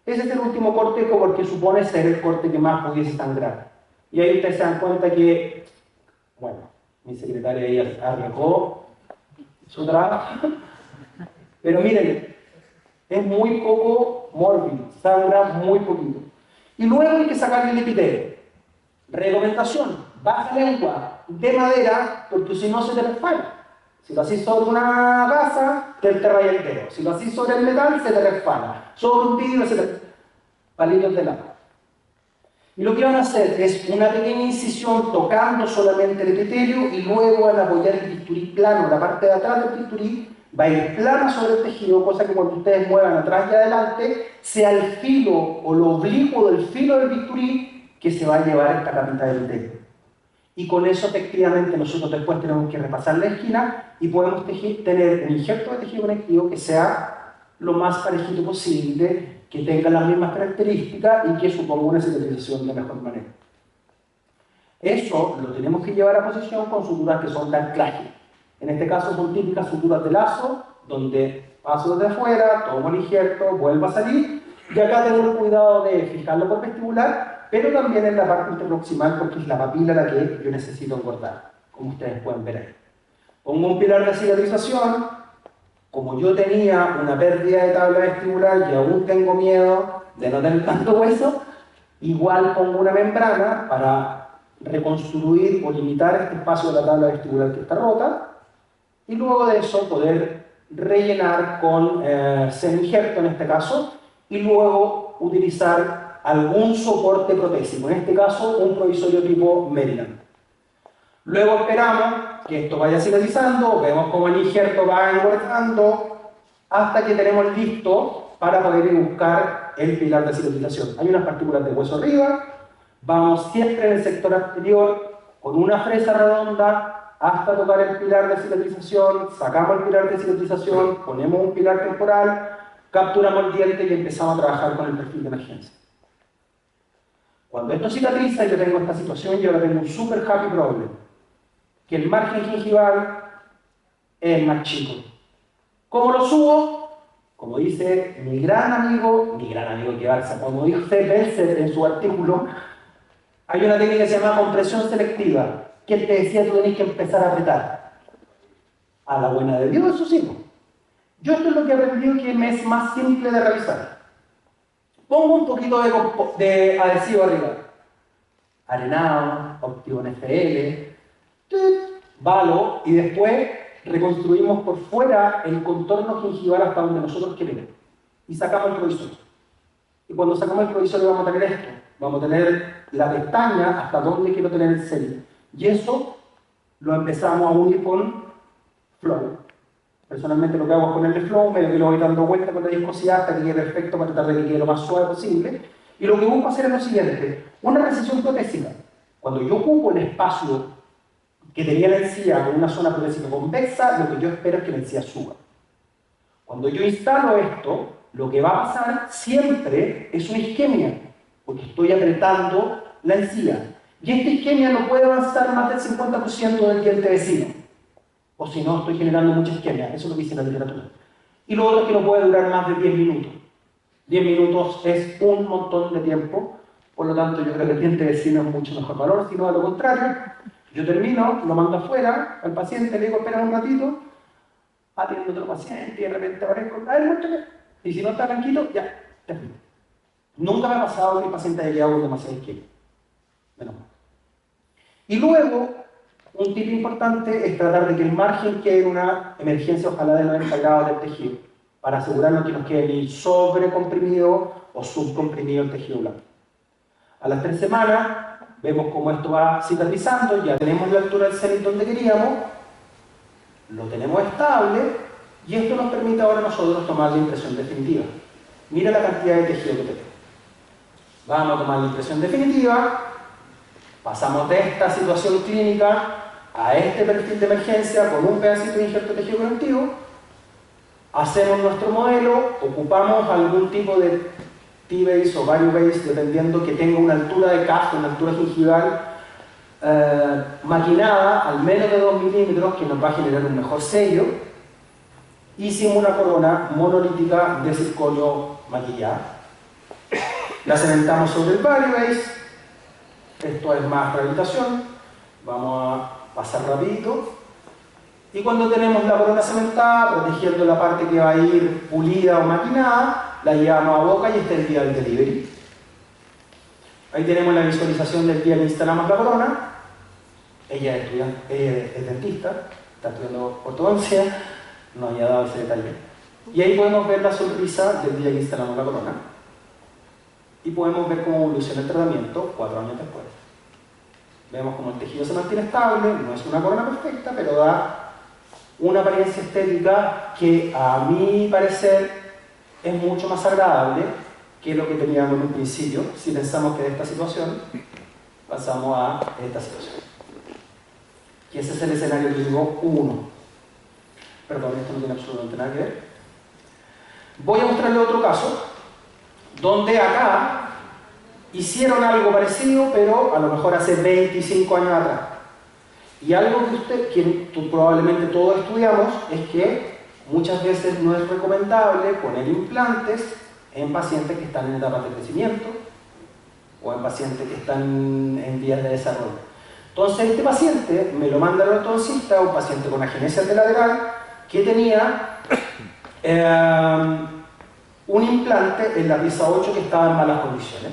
Ese es el último corte porque supone ser el corte que más pudiese sangrar. Y ahí ustedes se dan cuenta que, bueno, mi secretaria ahí arrancó su trabajo, pero miren, es muy poco mórbido, sangra muy poquito. Y luego hay que sacarle el epitelio. Recomendación, baja lengua de madera, porque si no se te resbala. Si lo haces sobre una gasa, te raya el dedo. Si lo haces sobre el metal, se te resbala. Sobre un vidrio, se te... Palitos de lava. Y lo que van a hacer es una pequeña incisión tocando solamente el epitelio y luego al apoyar el bisturí plano, la parte de atrás del bisturí va a ir plana sobre el tejido, cosa que cuando ustedes muevan atrás y adelante, sea el filo o lo oblicuo del filo del bisturí que se va a llevar esta capita del epitelio. Y con eso efectivamente nosotros después tenemos que repasar la esquina y podemos tener un injerto de tejido conectivo que sea lo más parejito posible, que tenga las mismas características y que suponga una cicatrización de mejor manera. Eso lo tenemos que llevar a posición con suturas que son de anclaje. En este caso son típicas suturas de lazo, donde paso desde afuera, tomo el injerto, vuelvo a salir, y acá tengo el cuidado de fijarlo por vestibular, pero también en la parte interproximal porque es la papila la que yo necesito engordar, como ustedes pueden ver ahí. Pongo un pilar de cicatrización. Como yo tenía una pérdida de tabla vestibular y aún tengo miedo de no tener tanto hueso, igual pongo una membrana para reconstruir o limitar este espacio de la tabla vestibular que está rota, y luego de eso poder rellenar con semi-injerto en este caso, y luego utilizar algún soporte protésico, en este caso un provisorio tipo Maryland. Luego esperamos que esto vaya cicatrizando, vemos cómo el injerto va engordando, hasta que tenemos listo para poder ir a buscar el pilar de cicatrización. Hay unas partículas de hueso arriba, vamos siempre en el sector anterior con una fresa redonda hasta tocar el pilar de cicatrización, sacamos el pilar de cicatrización, ponemos un pilar temporal, capturamos el diente y empezamos a trabajar con el perfil de emergencia. Cuando esto cicatriza, yo tengo esta situación y ahora tengo un super happy problem, que el margen gingival es más chico. ¿Cómo lo subo? Como dice mi gran amigo que Barça, como dice Belzer en su artículo, hay una técnica que se llama compresión selectiva, que él te decía tú tenés que empezar a apretar. A la buena de Dios, eso sí. Yo esto es lo que he aprendido que me es más simple de realizar. Pongo un poquito de adhesivo arriba. Arenado, Option FL, valo, y después reconstruimos por fuera el contorno gingival hasta donde nosotros queremos. Y sacamos el provisorio. Y cuando sacamos el provisorio vamos a tener esto. Vamos a tener la pestaña hasta donde quiero tener el sello. Y eso lo empezamos a unir con flow. Personalmente lo que hago es ponerle flow, medio que lo voy dando vuelta con la viscosidad hasta que quede perfecto para tratar de que quede lo más suave posible. Y lo que busco hacer es lo siguiente, una precisión protésica. Cuando yo ocupo el espacio que tenía la encía con una zona protésica convexa, lo que yo espero es que la encía suba. Cuando yo instalo esto, lo que va a pasar siempre es una isquemia, porque estoy apretando la encía. Y esta isquemia no puede avanzar más del 50% del diente vecino. O si no, estoy generando mucha isquemia. Eso es lo que dice la literatura. Y lo otro es que no puede durar más de 10 minutos. 10 minutos es un montón de tiempo. Por lo tanto, yo creo que el diente vecino es mucho mejor valor. Si no, a lo contrario, yo termino, lo mando afuera al paciente, le digo, espera un ratito, atiendo a otro paciente y de repente aparezco, a ver, muéstrame. Y si no está tranquilo, ya, te fui. Nunca me ha pasado que el paciente haya quedado con demasiada isquemia. Menos mal. Y luego, un tip importante es tratar de que el margen quede en una emergencia, ojalá de 90 grados del tejido, para asegurarnos que nos quede ni sobrecomprimido o subcomprimido el tejido blanco. A las 3 semanas vemos cómo esto va cicatrizando, ya tenemos la altura del cenit donde queríamos, lo tenemos estable y esto nos permite ahora a nosotros tomar la impresión definitiva. Mira la cantidad de tejido que tenemos. Vamos a tomar la impresión definitiva, pasamos de esta situación clínica a este perfil de emergencia con un pedacito de injerto de tejido conectivo, hacemos nuestro modelo, ocupamos algún tipo de T-base o Vario-base, dependiendo que tenga una altura de casco, una altura gingival maquinada al menos de 2 milímetros, que nos va a generar un mejor sello. Hicimos una corona monolítica de circonio maquillada. La cementamos sobre el Vario-base. Esto es más rehabilitación. Vamos a pasar rapidito. Y cuando tenemos la corona cementada, protegiendo la parte que va a ir pulida o maquinada, la llevamos a boca y este es el día del delivery. Ahí tenemos la visualización del día que instalamos la corona. Ella es dentista, está estudiando ortodoncia, no había dado ese detalle. Y ahí podemos ver la sonrisa del día que instalamos la corona. Y podemos ver cómo evoluciona el tratamiento 4 años después. Vemos cómo el tejido se mantiene estable, no es una corona perfecta, pero da una apariencia estética que a mi parecer es mucho más agradable que lo que teníamos en un principio, si pensamos que de esta situación pasamos a esta situación. Y ese es el escenario que digo 1. Perdón, esto no tiene absolutamente nada que ver. Voy a mostrarle otro caso, donde acá hicieron algo parecido, pero a lo mejor hace 25 años atrás. Y algo que probablemente todos estudiamos, es que muchas veces no es recomendable poner implantes en pacientes que están en etapas de crecimiento o en pacientes que están en vías de desarrollo. Entonces este paciente me lo manda el ortodoncista, un paciente con agenesia lateral que tenía un implante en la pieza 8 que estaba en malas condiciones.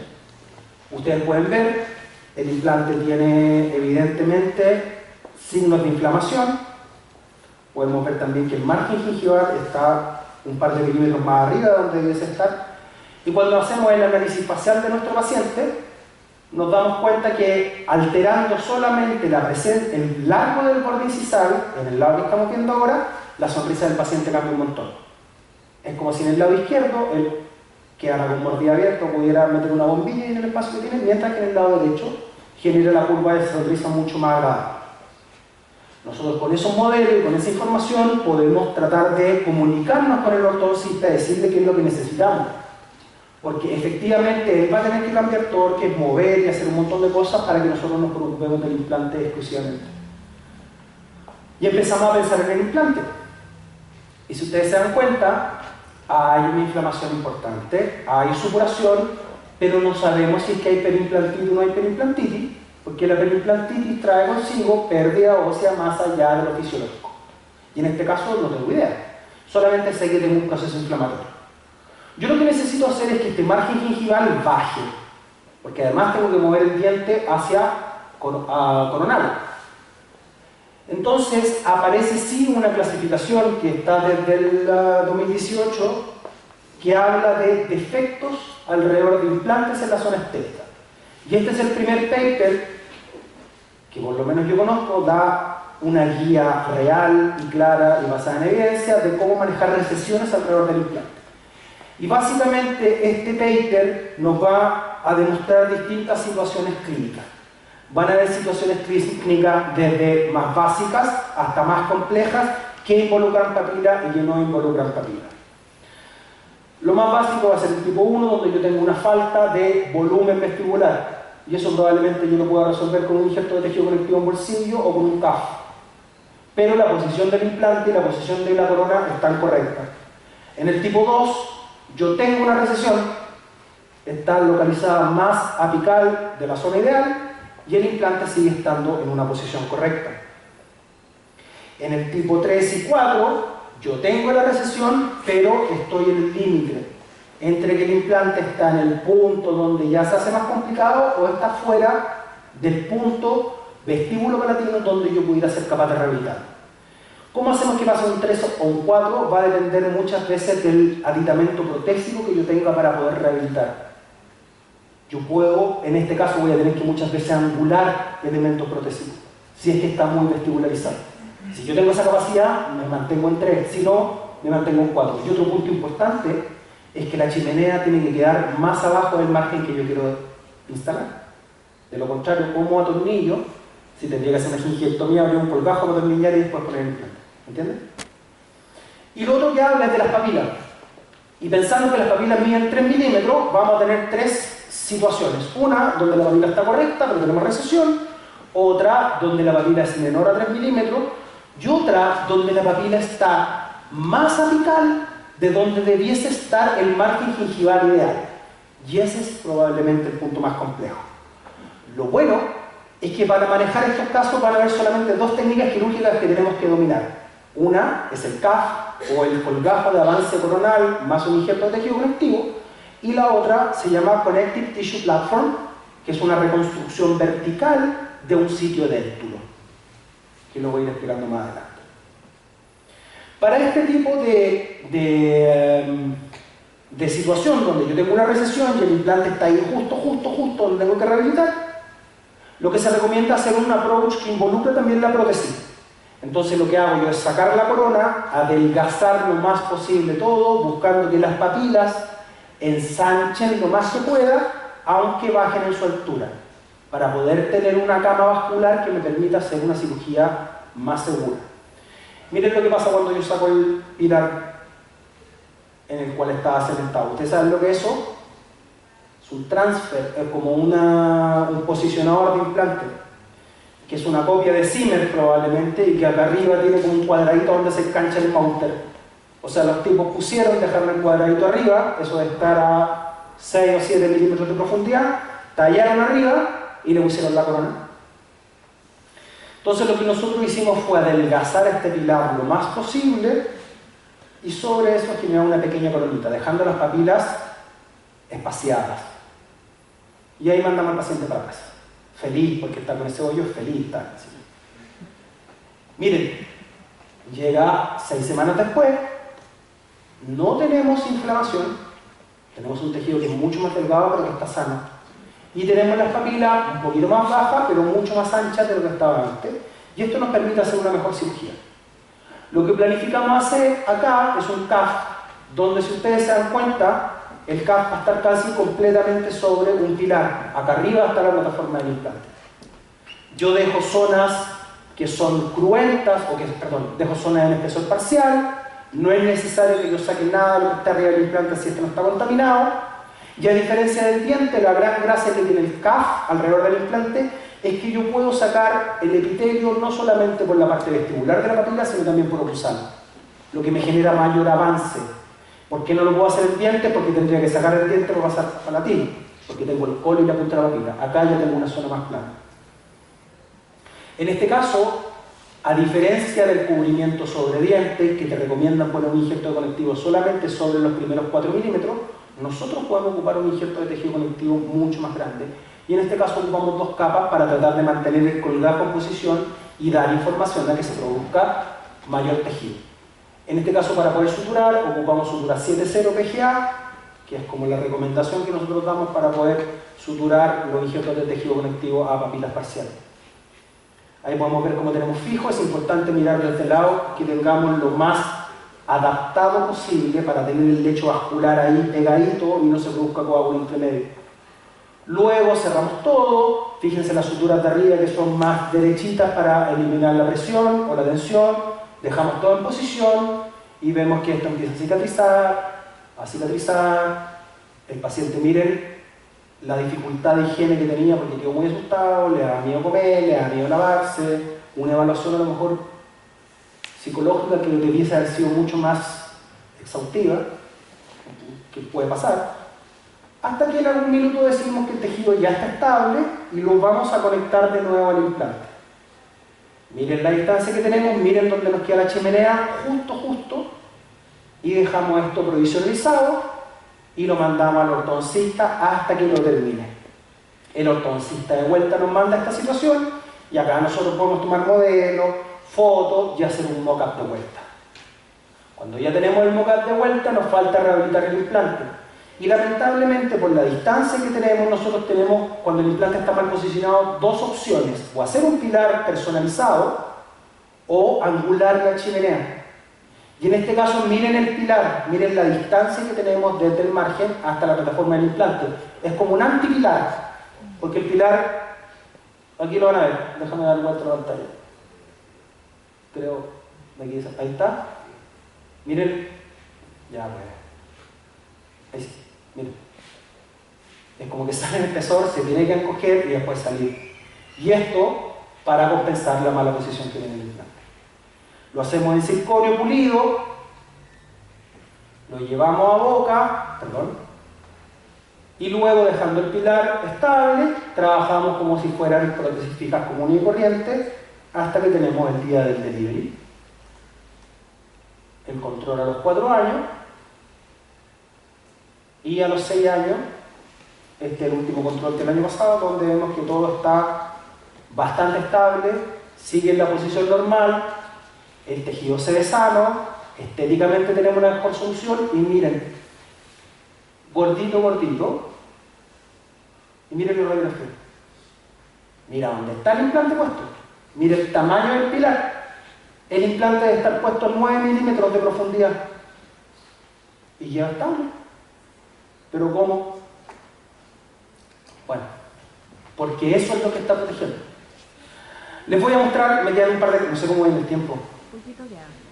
Ustedes pueden ver, el implante tiene evidentemente signos de inflamación. Podemos ver también que el margen gingival está un par de milímetros más arriba de donde debe estar. Y cuando hacemos el análisis facial de nuestro paciente, nos damos cuenta que alterando solamente el largo del borde incisal, en el lado que estamos viendo ahora, la sonrisa del paciente cambia un montón. Es como si en el lado izquierdo él quedara con mordida abierta o pudiera meter una bombilla en el espacio que tiene, mientras que en el lado derecho genera la curva de sonrisa mucho más agradable. Nosotros con esos modelos y con esa información podemos tratar de comunicarnos con el ortodoncista y decirle qué es lo que necesitamos. Porque efectivamente él va a tener que cambiar torques, mover y hacer un montón de cosas para que nosotros nos preocupemos del implante exclusivamente. Y empezamos a pensar en el implante. Y si ustedes se dan cuenta, hay una inflamación importante, hay supuración, pero no sabemos si es que hay perimplantitis o no hay perimplantitis, porque la perimplantitis trae consigo pérdida ósea más allá de lo fisiológico. Y en este caso no tengo idea, solamente sé que tengo un proceso inflamatorio. Yo lo que necesito hacer es que este margen gingival baje, porque además tengo que mover el diente hacia coronal. Entonces aparece sí una clasificación que está desde el 2018 que habla de defectos alrededor de implantes en la zona estética. Y este es el primer paper que por lo menos yo conozco, da una guía real y clara y basada en evidencia de cómo manejar recesiones alrededor del implante. Y básicamente este paper nos va a demostrar distintas situaciones clínicas. Van a haber situaciones clínicas desde más básicas hasta más complejas que involucran papila y que no involucran papila. Lo más básico va a ser el tipo 1, donde yo tengo una falta de volumen vestibular. Y eso probablemente yo lo pueda resolver con un injerto de tejido conectivo en bolsillo o con un CAF. Pero la posición del implante y la posición de la corona están correctas. En el tipo 2, yo tengo una recesión, está localizada más apical de la zona ideal y el implante sigue estando en una posición correcta. En el tipo 3 y 4, yo tengo la recesión, pero estoy en el límite entre que el implante está en el punto donde ya se hace más complicado o está fuera del punto vestíbulo palatino donde yo pudiera ser capaz de rehabilitar. ¿Cómo hacemos que pase un 3 o un 4? Va a depender muchas veces del aditamento protésico que yo tenga para poder rehabilitar. Yo puedo, en este caso voy a tener que muchas veces angular elementos protésicos, si es que está muy vestibularizado. Si yo tengo esa capacidad, me mantengo en 3, si no, me mantengo en 4. Y otro punto importante es que la chimenea tiene que quedar más abajo del margen que yo quiero instalar. De lo contrario, como atornillo, si tendría que hacer una gingiectomía, abrir un colgajo para atornillar y después poner el implante. ¿Entiendes? Y lo otro que habla es de las papilas. Y pensando que las papilas miden 3 milímetros, vamos a tener 3 situaciones. Una donde la papila está correcta, pero tenemos recesión. Otra donde la papila es menor a 3 milímetros. Y otra donde la papila está más apical de donde debiese estar el margen gingival ideal. Y ese es probablemente el punto más complejo. Lo bueno es que para manejar estos casos van a haber solamente 2 técnicas quirúrgicas que tenemos que dominar. Una es el CAF o el colgajo de avance coronal más un injerto de tejido conectivo, y la otra se llama Connective Tissue Platform, que es una reconstrucción vertical de un sitio dértulo, que lo voy a ir explicando más adelante. Para este tipo de situación donde yo tengo una recesión y el implante está ahí justo donde tengo que rehabilitar, lo que se recomienda es hacer un approach que involucre también la prótesis. Entonces lo que hago yo es sacar la corona, adelgazar lo más posible todo, buscando que las papilas ensanchen lo más que pueda, aunque bajen en su altura, para poder tener una cama vascular que me permita hacer una cirugía más segura. Miren lo que pasa cuando yo saco el pilar en el cual estaba cementado. ¿Ustedes saben lo que es eso? Es un transfer, es como un posicionador de implante, que es una copia de Zimmer probablemente, y que acá arriba tiene como un cuadradito donde se engancha el mounter. O sea, los tipos pusieron dejarle el cuadradito arriba, eso de estar a 6 o 7 milímetros de profundidad, tallaron arriba y le pusieron la corona. Entonces lo que nosotros hicimos fue adelgazar este pilar lo más posible y sobre eso generar una pequeña coronita, dejando las papilas espaciadas. Y ahí mandamos al paciente para casa. Feliz, porque está con ese hoyo, feliz está. ¿Sí? Miren, llega 6 semanas después, no tenemos inflamación, tenemos un tejido que es mucho más delgado pero que está sano, y tenemos las papilas un poquito más bajas pero mucho más anchas de lo que estaba antes, y esto nos permite hacer una mejor cirugía. Lo que planificamos hacer acá es un CAF, donde si ustedes se dan cuenta, el CAF va a estar casi completamente sobre un pilar. Acá arriba está la plataforma del implante. Yo dejo zonas que son cruentas, dejo zonas en espesor parcial. No es necesario que yo saque nada de lo que está arriba del implante si esto no está contaminado. Y a diferencia del diente, la gran gracia que tiene el CAF alrededor del implante es que yo puedo sacar el epitelio no solamente por la parte vestibular de la papila, sino también por oclusal, lo que me genera mayor avance. ¿Por qué no lo puedo hacer el diente? Porque tendría que sacar el diente para pasar palatino, porque tengo el colo y la punta de la papila. Acá ya tengo una zona más plana. En este caso, a diferencia del cubrimiento sobre diente, que te recomiendan poner un injerto de conectivo solamente sobre los primeros 4 milímetros, nosotros podemos ocupar un injerto de tejido conectivo mucho más grande. Y en este caso ocupamos 2 capas para tratar de mantener el colgajo en posición y dar información a que se produzca mayor tejido. En este caso, para poder suturar, ocupamos sutura 7.0 PGA, que es como la recomendación que nosotros damos para poder suturar los injertos de tejido conectivo a papilas parciales. Ahí podemos ver cómo tenemos fijo. Es importante mirar desde el lado que tengamos lo más adaptado posible para tener el lecho vascular ahí pegadito y no se produzca coágulo intermedio. Luego cerramos todo. Fíjense las suturas de arriba que son más derechitas para eliminar la presión o la tensión. Dejamos todo en posición y vemos que esto empieza a cicatrizar. El paciente, miren la dificultad de higiene que tenía porque quedó muy asustado, le daba miedo comer, le daba miedo lavarse, una evaluación a lo mejor psicológica que debiese haber sido mucho más exhaustiva, que puede pasar, hasta que en algún minuto decimos que el tejido ya está estable y lo vamos a conectar de nuevo al implante. Miren la distancia que tenemos, miren dónde nos queda la chimenea, justo, y dejamos esto provisionalizado y lo mandamos al ortodoncista hasta que lo termine. El ortodoncista de vuelta nos manda esta situación Y acá nosotros podemos tomar modelos, fotos y hacer un mock-up de vuelta. Cuando ya tenemos el mock-up de vuelta, nos falta rehabilitar el implante. Y lamentablemente, por la distancia que tenemos, nosotros tenemos, cuando el implante está mal posicionado, dos opciones: o hacer un pilar personalizado o angular la chimenea. Y en este caso, miren el pilar, miren la distancia que tenemos desde el margen hasta la plataforma del implante. Es como un antipilar, porque el pilar, aquí lo van a ver, déjame dar vuelta a la pantalla. Creo, aquí, ahí está. Miren, ya pues, ahí sí, miren. Es como que sale el espesor, se tiene que encoger y después salir. Y esto para compensar la mala posición que tiene el implante. Lo hacemos en circonio pulido, lo llevamos a boca, y luego, dejando el pilar estable, trabajamos como si fueran prótesis fijas comunes y corrientes hasta que tenemos el día del delivery. El control a los 4 años y a los 6 años, este es el último control del año pasado, donde vemos que todo está bastante estable, sigue en la posición normal, el tejido se ve sano, estéticamente tenemos una mejor solución. Y miren, gordito, gordito, y miren la radiografía. Mira dónde está el implante puesto, mire el tamaño del pilar. El implante debe estar puesto a 9 milímetros de profundidad y ya está. ¿Pero cómo? Bueno, porque eso es lo que está protegiendo. Les voy a mostrar, me quedan un par de, no sé cómo ven el tiempo.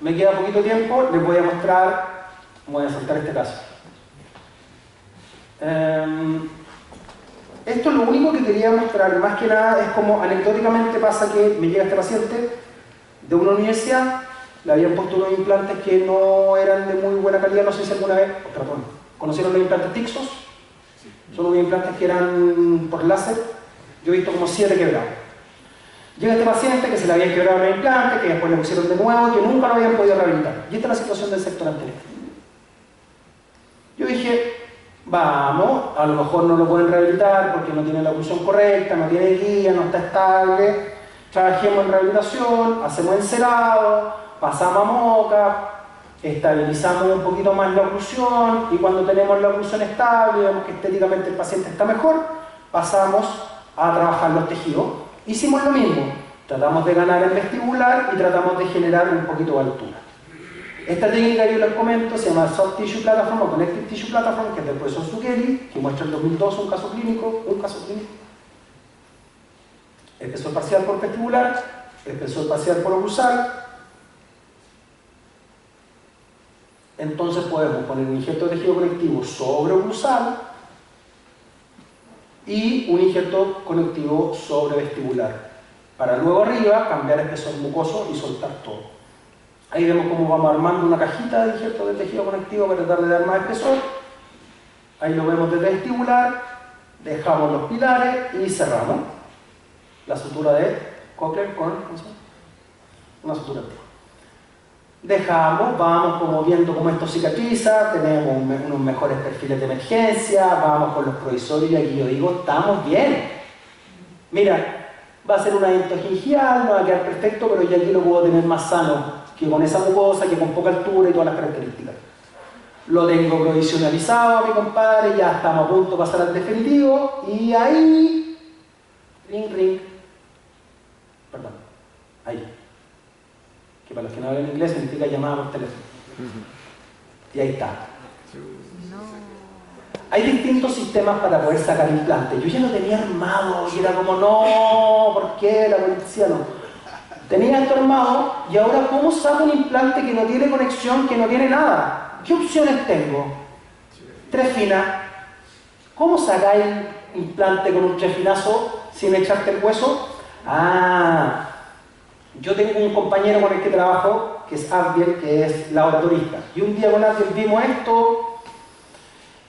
Me queda poquito tiempo, les voy a mostrar, voy a soltar este caso. Esto es lo único que quería mostrar, más que nada es como anecdóticamente pasa que me llega este paciente de una universidad, le habían puesto unos implantes que no eran de muy buena calidad, no sé si alguna vez, ¿conocieron los implantes Tixos? Son unos implantes que eran por láser, yo he visto como 7 quebrados. Llega este paciente que se le habían quebrado el implante, que después le pusieron de nuevo, que nunca lo habían podido rehabilitar. Y esta es la situación del sector anterior. Yo dije, vamos, a lo mejor no lo pueden rehabilitar porque no tiene la oclusión correcta, no tiene guía, no está estable. Trabajemos en rehabilitación, hacemos encerado, pasamos a moca, estabilizamos un poquito más la oclusión y cuando tenemos la oclusión estable, vemos que estéticamente el paciente está mejor, pasamos a trabajar los tejidos. Hicimos lo mismo, tratamos de ganar el vestibular y tratamos de generar un poquito de altura. Esta técnica, yo les comento, se llama Soft Tissue Platform o Connective Tissue Platform, que es del profesor Zucchelli, que muestra en 2002 un caso clínico. Espesor parcial por vestibular, espesor parcial por oclusal. Entonces podemos poner un injerto de tejido conectivo sobre oclusal y un injerto conectivo sobre vestibular, para luego arriba cambiar espesor mucoso y soltar todo. Ahí vemos cómo vamos armando una cajita de injerto de tejido conectivo para tratar de dar más espesor. Ahí lo vemos desde vestibular, dejamos los pilares y cerramos la sutura de Cochlear con una sutura antigua. Dejamos, vamos como viendo cómo esto cicatriza, tenemos unos mejores perfiles de emergencia, vamos con los provisorios y aquí yo digo, estamos bien. Mira, va a ser un adento gingival, no va a quedar perfecto, pero ya aquí lo puedo tener más sano que con esa mucosa, que con poca altura y todas las características. Lo tengo provisionalizado a mi compadre, ya estamos a punto de pasar al definitivo y ahí, ring, perdón, ahí. Que para los que no hablan inglés significa llamada por teléfono. Y ahí está. Hay distintos sistemas para poder sacar implantes. Yo ya lo tenía armado y era como, no, ¿por qué la policía no? Tenía esto armado y ahora ¿cómo saco un implante que no tiene conexión, que no tiene nada? ¿Qué opciones tengo? Trefina. ¿Cómo sacáis implante con un trefinazo sin echarte el hueso? Yo tengo un compañero con el que trabajo, que es Abdiel, que es laboratorista. Y un día con Abdiel vimos esto,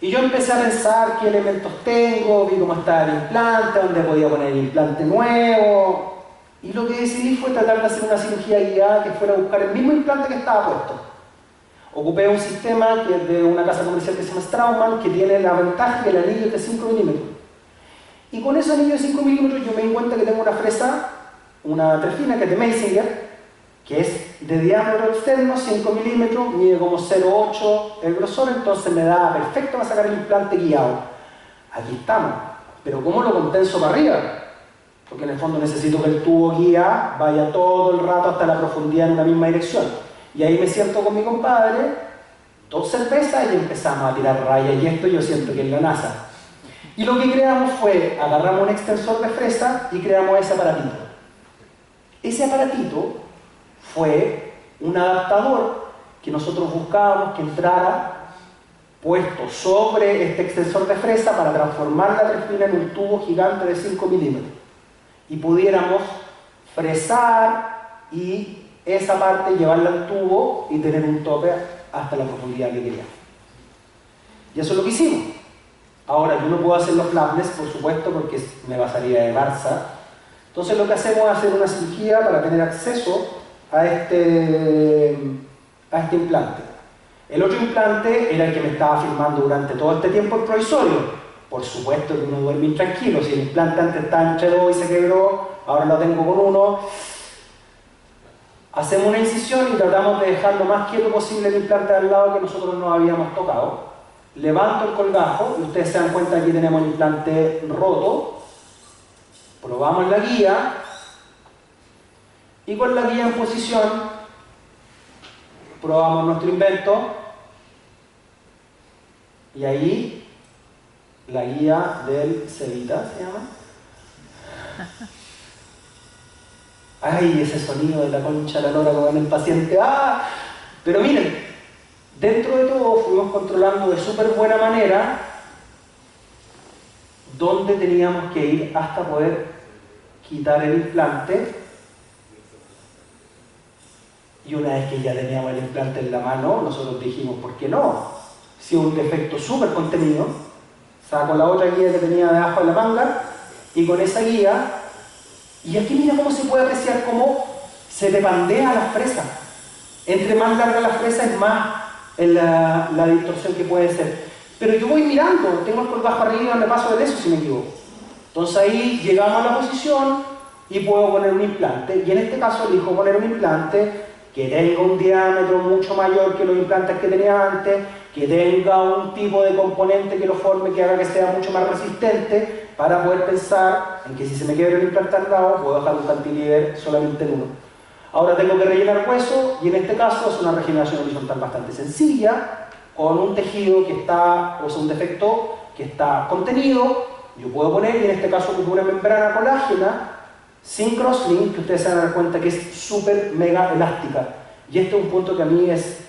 y yo empecé a pensar qué elementos tengo, vi cómo estaba el implante, dónde podía poner el implante nuevo. Y lo que decidí fue tratar de hacer una cirugía guiada que fuera a buscar el mismo implante que estaba puesto. Ocupé un sistema que es de una casa comercial que se llama Straumann, que tiene la ventaja que el anillo es de 5 milímetros. Y con ese anillo de 5 milímetros yo me di cuenta que tengo una fresa una trefina que es de Meisinger, que es de diámetro externo, 5 milímetros, mide como 0,8 el grosor, entonces me da perfecto para sacar el implante guiado. Aquí estamos, pero ¿cómo lo condenso para arriba? Porque en el fondo necesito que el tubo guía vaya todo el rato hasta la profundidad en una misma dirección. Y ahí me siento con mi compadre, 2 cervezas y empezamos a tirar rayas, y esto yo siento que es la NASA. Y lo que creamos fue, agarramos un extensor de fresa y creamos ese aparatito. Ese aparatito fue un adaptador que nosotros buscábamos que entrara puesto sobre este extensor de fresa para transformar la trefina en un tubo gigante de 5 milímetros y pudiéramos fresar y esa parte llevarla al tubo y tener un tope hasta la profundidad que queríamos. Y eso es lo que hicimos. Ahora, yo no puedo hacer los flapless, por supuesto, porque me pasaría de Barça. Entonces lo que hacemos es hacer una cirugía para tener acceso a este implante. El otro implante era el que me estaba filmando durante todo este tiempo el provisorio. Por supuesto que uno duerme intranquilo. Si el implante antes estaba entre 2 y se quebró, ahora lo tengo con 1. Hacemos una incisión y tratamos de dejar lo más quieto posible el implante al lado que nosotros no habíamos tocado. Levanto el colgajo y ustedes se dan cuenta que aquí tenemos el implante roto. Probamos la guía y con la guía en posición probamos nuestro invento y ahí la guía del Cevita se llama. Ay, ese sonido de la concha de la lora con el paciente. ¡Ah! Pero miren, dentro de todo fuimos controlando de súper buena manera dónde teníamos que ir hasta poder quitar el implante. Y una vez que ya teníamos el implante en la mano, nosotros dijimos, ¿por qué no? Si es un defecto súper contenido, saco la otra guía que tenía debajo de la manga y con esa guía, y aquí mira cómo se puede apreciar cómo se le bandea a las fresas. Entre más larga la fresa es más la distorsión que puede ser. Pero yo voy mirando, tengo el colgajo arriba, me paso de eso si me equivoco. Entonces ahí llegamos a la posición y puedo poner un implante. Y en este caso elijo poner un implante que tenga un diámetro mucho mayor que los implantes que tenía antes, que tenga un tipo de componente que lo forme, que haga que sea mucho más resistente, para poder pensar en que si se me quiebra el implante al lado, puedo dejar un cantilever solamente en uno. Ahora tengo que rellenar hueso, y en este caso es una regeneración horizontal bastante sencilla, con un tejido que está, o sea, un defecto que está contenido. Yo puedo poner, y en este caso una membrana colágena, sin crosslink, que ustedes se van a dar cuenta que es súper mega elástica. Y este es un punto que a mí es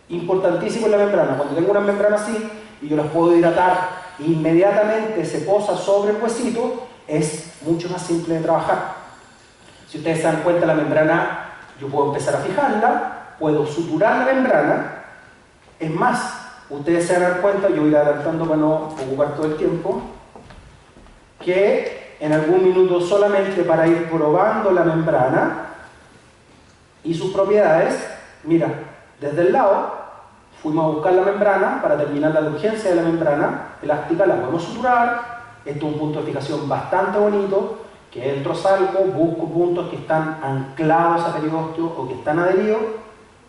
importantísimo en la membrana. Cuando tengo una membrana así, y yo las puedo hidratar, e inmediatamente se posa sobre el huesito, es mucho más simple de trabajar. Si ustedes se dan cuenta, la membrana, yo puedo empezar a fijarla, puedo suturar la membrana. Es más, ustedes se van a dar cuenta, yo voy adelantando para no ocupar todo el tiempo, que en algún minuto solamente para ir probando la membrana y sus propiedades, mira, desde el lado fuimos a buscar la membrana para terminar la urgencia de la membrana elástica, la podemos suturar. Esto es un punto de fijación bastante bonito, que entro, salgo, busco puntos que están anclados a periósteo o que están adheridos,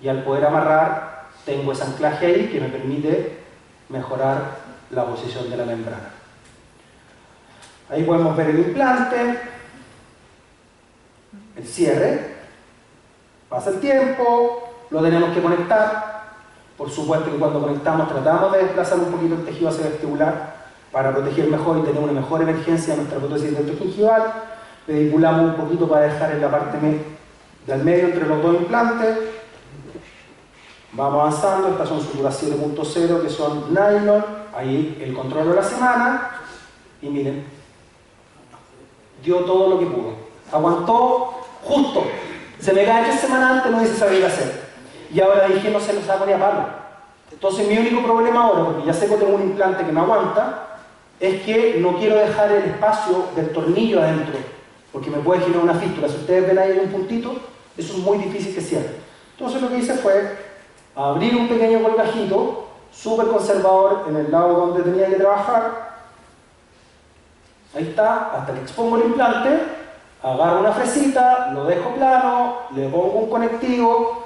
y al poder amarrar tengo ese anclaje ahí que me permite mejorar la posición de la membrana. Ahí podemos ver el implante, el cierre, pasa el tiempo, lo tenemos que conectar. Por supuesto que cuando conectamos tratamos de desplazar un poquito el tejido hacia vestibular para proteger mejor y tener una mejor emergencia de nuestra prótesis dentogingival. Pediculamus un poquito para dejar en la parte del medio entre los dos implantes. Vamos avanzando, estas son suturas 7.0 que son nylon, ahí el control de la semana, y miren, dio todo lo que pudo, aguantó justo, se me cae 3 semanas antes, no hubiese sabido qué hacer, y ahora dije no se lo saco ni a palo. Entonces mi único problema ahora, porque ya sé que tengo un implante que me aguanta, es que no quiero dejar el espacio del tornillo adentro, porque me puede generar una fístula. Si ustedes ven ahí un puntito, eso es muy difícil que cierre. Entonces lo que hice fue abrir un pequeño colgajito, súper conservador en el lado donde tenía que trabajar. Ahí está, hasta que expongo el implante, Agarro una fresita, lo dejo plano, le pongo un conectivo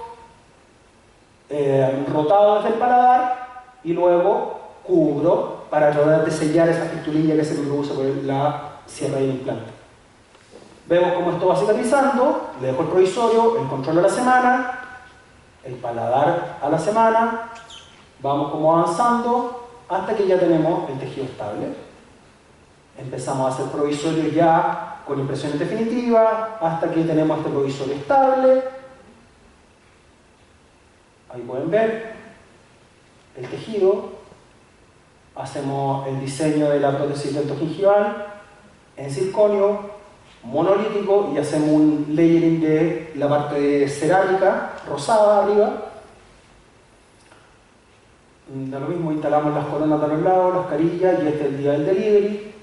rotado desde el paladar y luego cubro para tratar de sellar esa fisturilla que se me produce por la sierra del implante. Vemos cómo esto va cicatrizando, le dejo el provisorio, el control a la semana, el paladar a la semana, vamos como avanzando hasta que ya tenemos el tejido estable. Empezamos a hacer provisorios ya con impresiones definitivas hasta que tenemos este provisorio estable. Ahí pueden ver el tejido. Hacemos el diseño de la prótesis dentogingival en circonio, monolítico, y hacemos un layering de la parte de cerámica rosada arriba. Da lo mismo, instalamos las coronas de los lados, las carillas, y este es el día del delivery.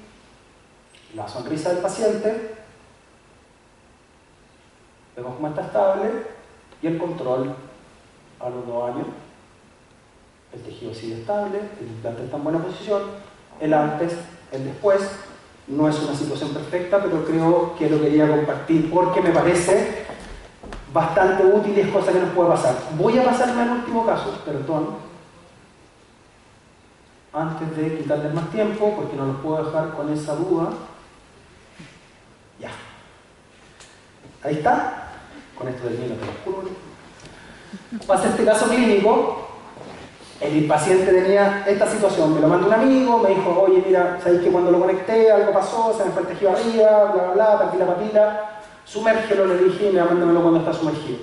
La sonrisa del paciente. Vemos cómo está estable y el control a los 2 años. El tejido sigue estable, el implante está en buena posición, el antes, el después. No es una situación perfecta, pero creo que lo quería compartir porque me parece bastante útil y es cosa que nos puede pasar. Voy a pasarme al último caso, perdón, antes de quitarles más tiempo, porque no los puedo dejar con esa duda. Ya. Ahí está. Con esto del vino te lo juro. Pasa este caso clínico. El paciente tenía esta situación, me lo mandó un amigo, me dijo, oye, mira, ¿sabéis que cuando lo conecté algo pasó, se me fue el tejido arriba, bla, bla, bla, partí la papila, sumérgelo, le dije, mira, mándamelo cuando está sumergido.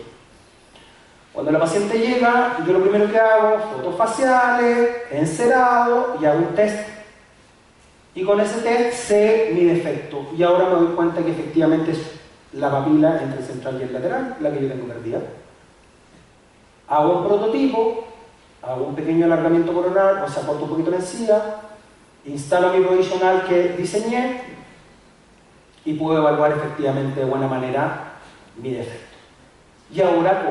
Cuando la paciente llega, yo lo primero que hago, fotos faciales, encerado, y hago un test. Y con ese test sé mi defecto, y ahora me doy cuenta que efectivamente es la papila entre el central y el lateral, la que yo tengo perdida. Hago un prototipo, hago un pequeño alargamiento coronal, o sea, corto un poquito la encía, instalo mi provisional que diseñé y puedo evaluar efectivamente de buena manera mi defecto. Y ahora,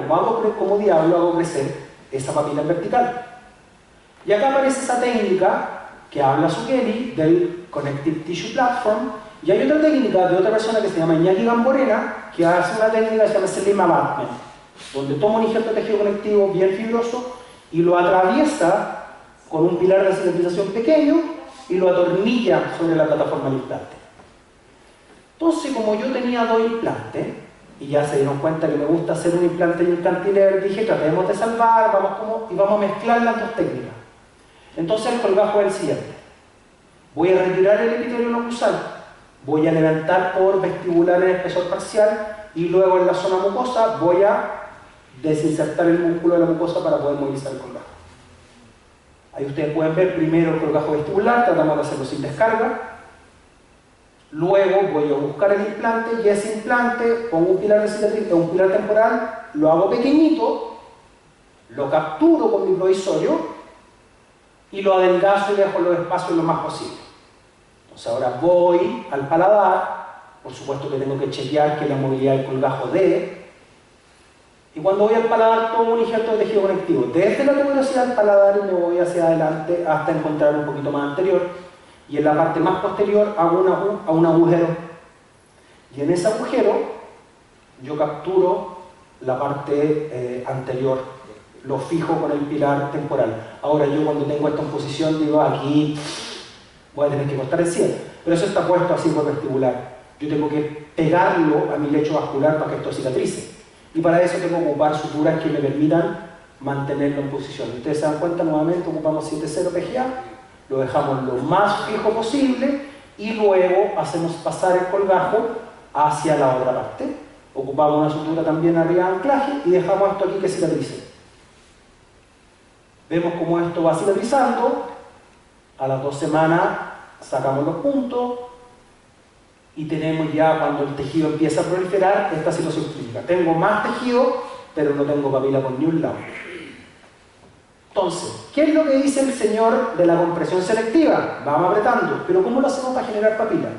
como diablo, hago crecer esa papila en vertical. Y acá aparece esa técnica que habla Zucchelli del Connective Tissue Platform, y hay otra técnica de otra persona que se llama Iñaki Gamborena, que hace una técnica que se llama Slim Abutment, donde toma un injerto de tejido conectivo bien fibroso y lo atraviesa con un pilar de cicatrización pequeño y lo atornilla sobre la plataforma del implante. Entonces, como yo tenía 2 implantes, y ya se dieron cuenta que me gusta hacer un implante y un cantilever, dije, tratemos de salvar, y vamos a mezclar las 2 técnicas. Entonces el colgajo es el siguiente. Voy a retirar el epitelio locusal, voy a levantar por vestibular el espesor parcial, y luego en la zona mucosa voy a desinsertar el músculo de la mucosa para poder movilizar el colgajo. Ahí ustedes pueden ver primero el colgajo vestibular, tratamos de hacerlo sin descarga. Luego voy a buscar el implante, y ese implante pongo un pilar de cicatriz, un pilar temporal, lo hago pequeñito, lo capturo con mi provisorio y lo adelgazo y dejo los espacios lo más posible. Entonces ahora voy al paladar, por supuesto que tengo que chequear que la movilidad del colgajo dé. Y cuando voy al paladar tomo un injerto de tejido conectivo desde la tuberosidad del paladar y me voy hacia adelante hasta encontrar un poquito más anterior, y en la parte más posterior hago un agujero, y en ese agujero yo capturo la parte anterior, lo fijo con el pilar temporal. Ahora yo cuando tengo esta en posición digo, aquí voy a tener que cortar el cielo, pero eso está puesto así por vestibular. Yo tengo que pegarlo a mi lecho vascular para que esto cicatrice. Y para eso tengo que ocupar suturas que me permitan mantenerlo en posición. Ustedes se dan cuenta, nuevamente ocupamos 7.0 PGA, lo dejamos lo más fijo posible y luego hacemos pasar el colgajo hacia la otra parte. Ocupamos una sutura también arriba de anclaje y dejamos esto aquí que cicatrice. Vemos cómo esto va cicatrizando. A las 2 semanas sacamos los puntos. Y tenemos ya, cuando el tejido empieza a proliferar, esta situación clínica. Tengo más tejido, pero no tengo papila por ni un lado. Entonces, ¿qué es lo que dice el señor de la compresión selectiva? Vamos apretando, pero ¿cómo lo hacemos para generar papila?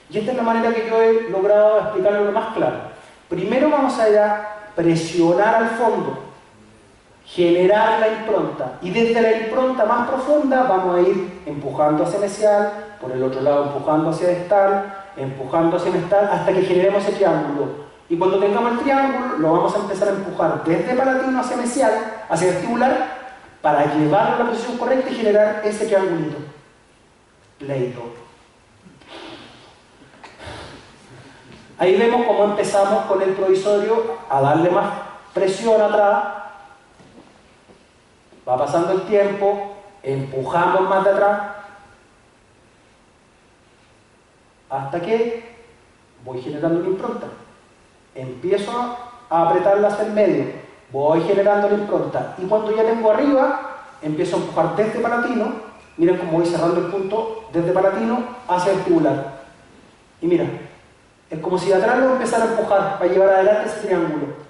Y esta es la manera que yo he logrado explicarlo lo más claro. Primero vamos a ir a presionar al fondo, generar la impronta, y desde la impronta más profunda vamos a ir empujando hacia mesial, por el otro lado empujando hacia distal, empujando semestral hasta que generemos ese triángulo. Y cuando tengamos el triángulo, lo vamos a empezar a empujar desde palatino hacia mesial, hacia vestibular, para llevarlo a la posición correcta y generar ese triangulito. Pleito. Ahí vemos cómo empezamos con el provisorio a darle más presión atrás. Va pasando el tiempo, empujamos más de atrás, hasta que voy generando una impronta. Empiezo a apretarla hacia el medio, voy generando la impronta, y cuando ya tengo arriba, empiezo a empujar desde palatino. Miren cómo voy cerrando el punto desde palatino hacia vestibular. Y mira, es como si de atrás lo empezara a empujar para llevar adelante ese triángulo.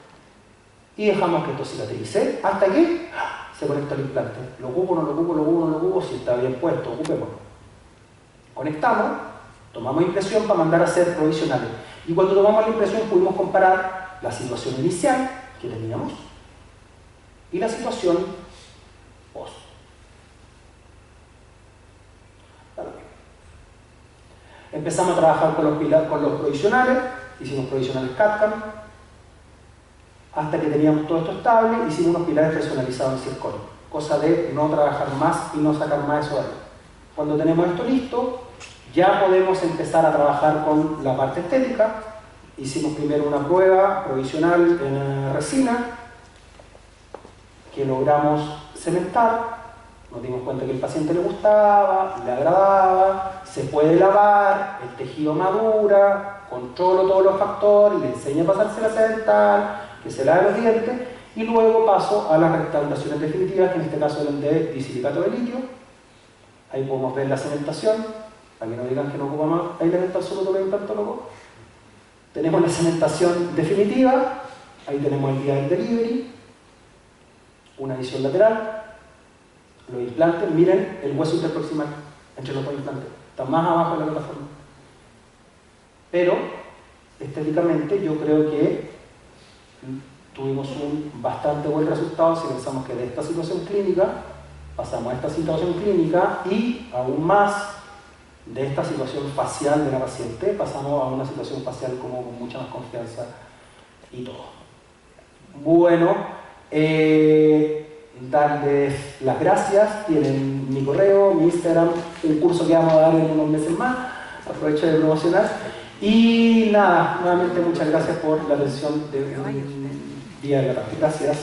Y dejamos que esto cicatrice hasta que se conecta el implante. Lo ocupo, no lo ocupo, lo ocupo, no lo ocupo, si está bien puesto, ocupémoslo. Conectamos, tomamos impresión para mandar a hacer provisionales. Y cuando tomamos la impresión pudimos comparar la situación inicial que teníamos y la situación post. Empezamos a trabajar con los provisionales, hicimos provisionales CAD/CAM, hasta que teníamos todo esto estable, hicimos unos pilares personalizados en circonio, cosa de no trabajar más y no sacar más eso de ahí. Cuando tenemos esto listo, ya podemos empezar a trabajar con la parte estética. Hicimos primero una prueba provisional en resina, que logramos cementar. Nos dimos cuenta que al paciente le gustaba, le agradaba, se puede lavar, el tejido madura, controlo todos los factores, le enseño a pasarse la dental, que se lave los dientes, y luego paso a las restauraciones definitivas, que en este caso eran de disilicato de litio. Ahí podemos ver la cementación, para que no digan que no ocupa más aislamiento absoluto que implantólogo. Tenemos la cementación definitiva, ahí tenemos el día del delivery, una visión lateral. Los implantes, miren el hueso interproximal entre los dos implantes, está más abajo de la plataforma. Pero, estéticamente, yo creo que tuvimos un bastante buen resultado si pensamos que de esta situación clínica pasamos a esta situación clínica y aún más de esta situación facial de la paciente pasamos a una situación facial como con mucha más confianza y todo. Bueno, darles las gracias, tienen mi correo, mi Instagram, un curso que vamos a dar en unos meses más, aprovecho de promocionar. Y nada, nuevamente muchas gracias por la atención de un día de la tarde. Gracias.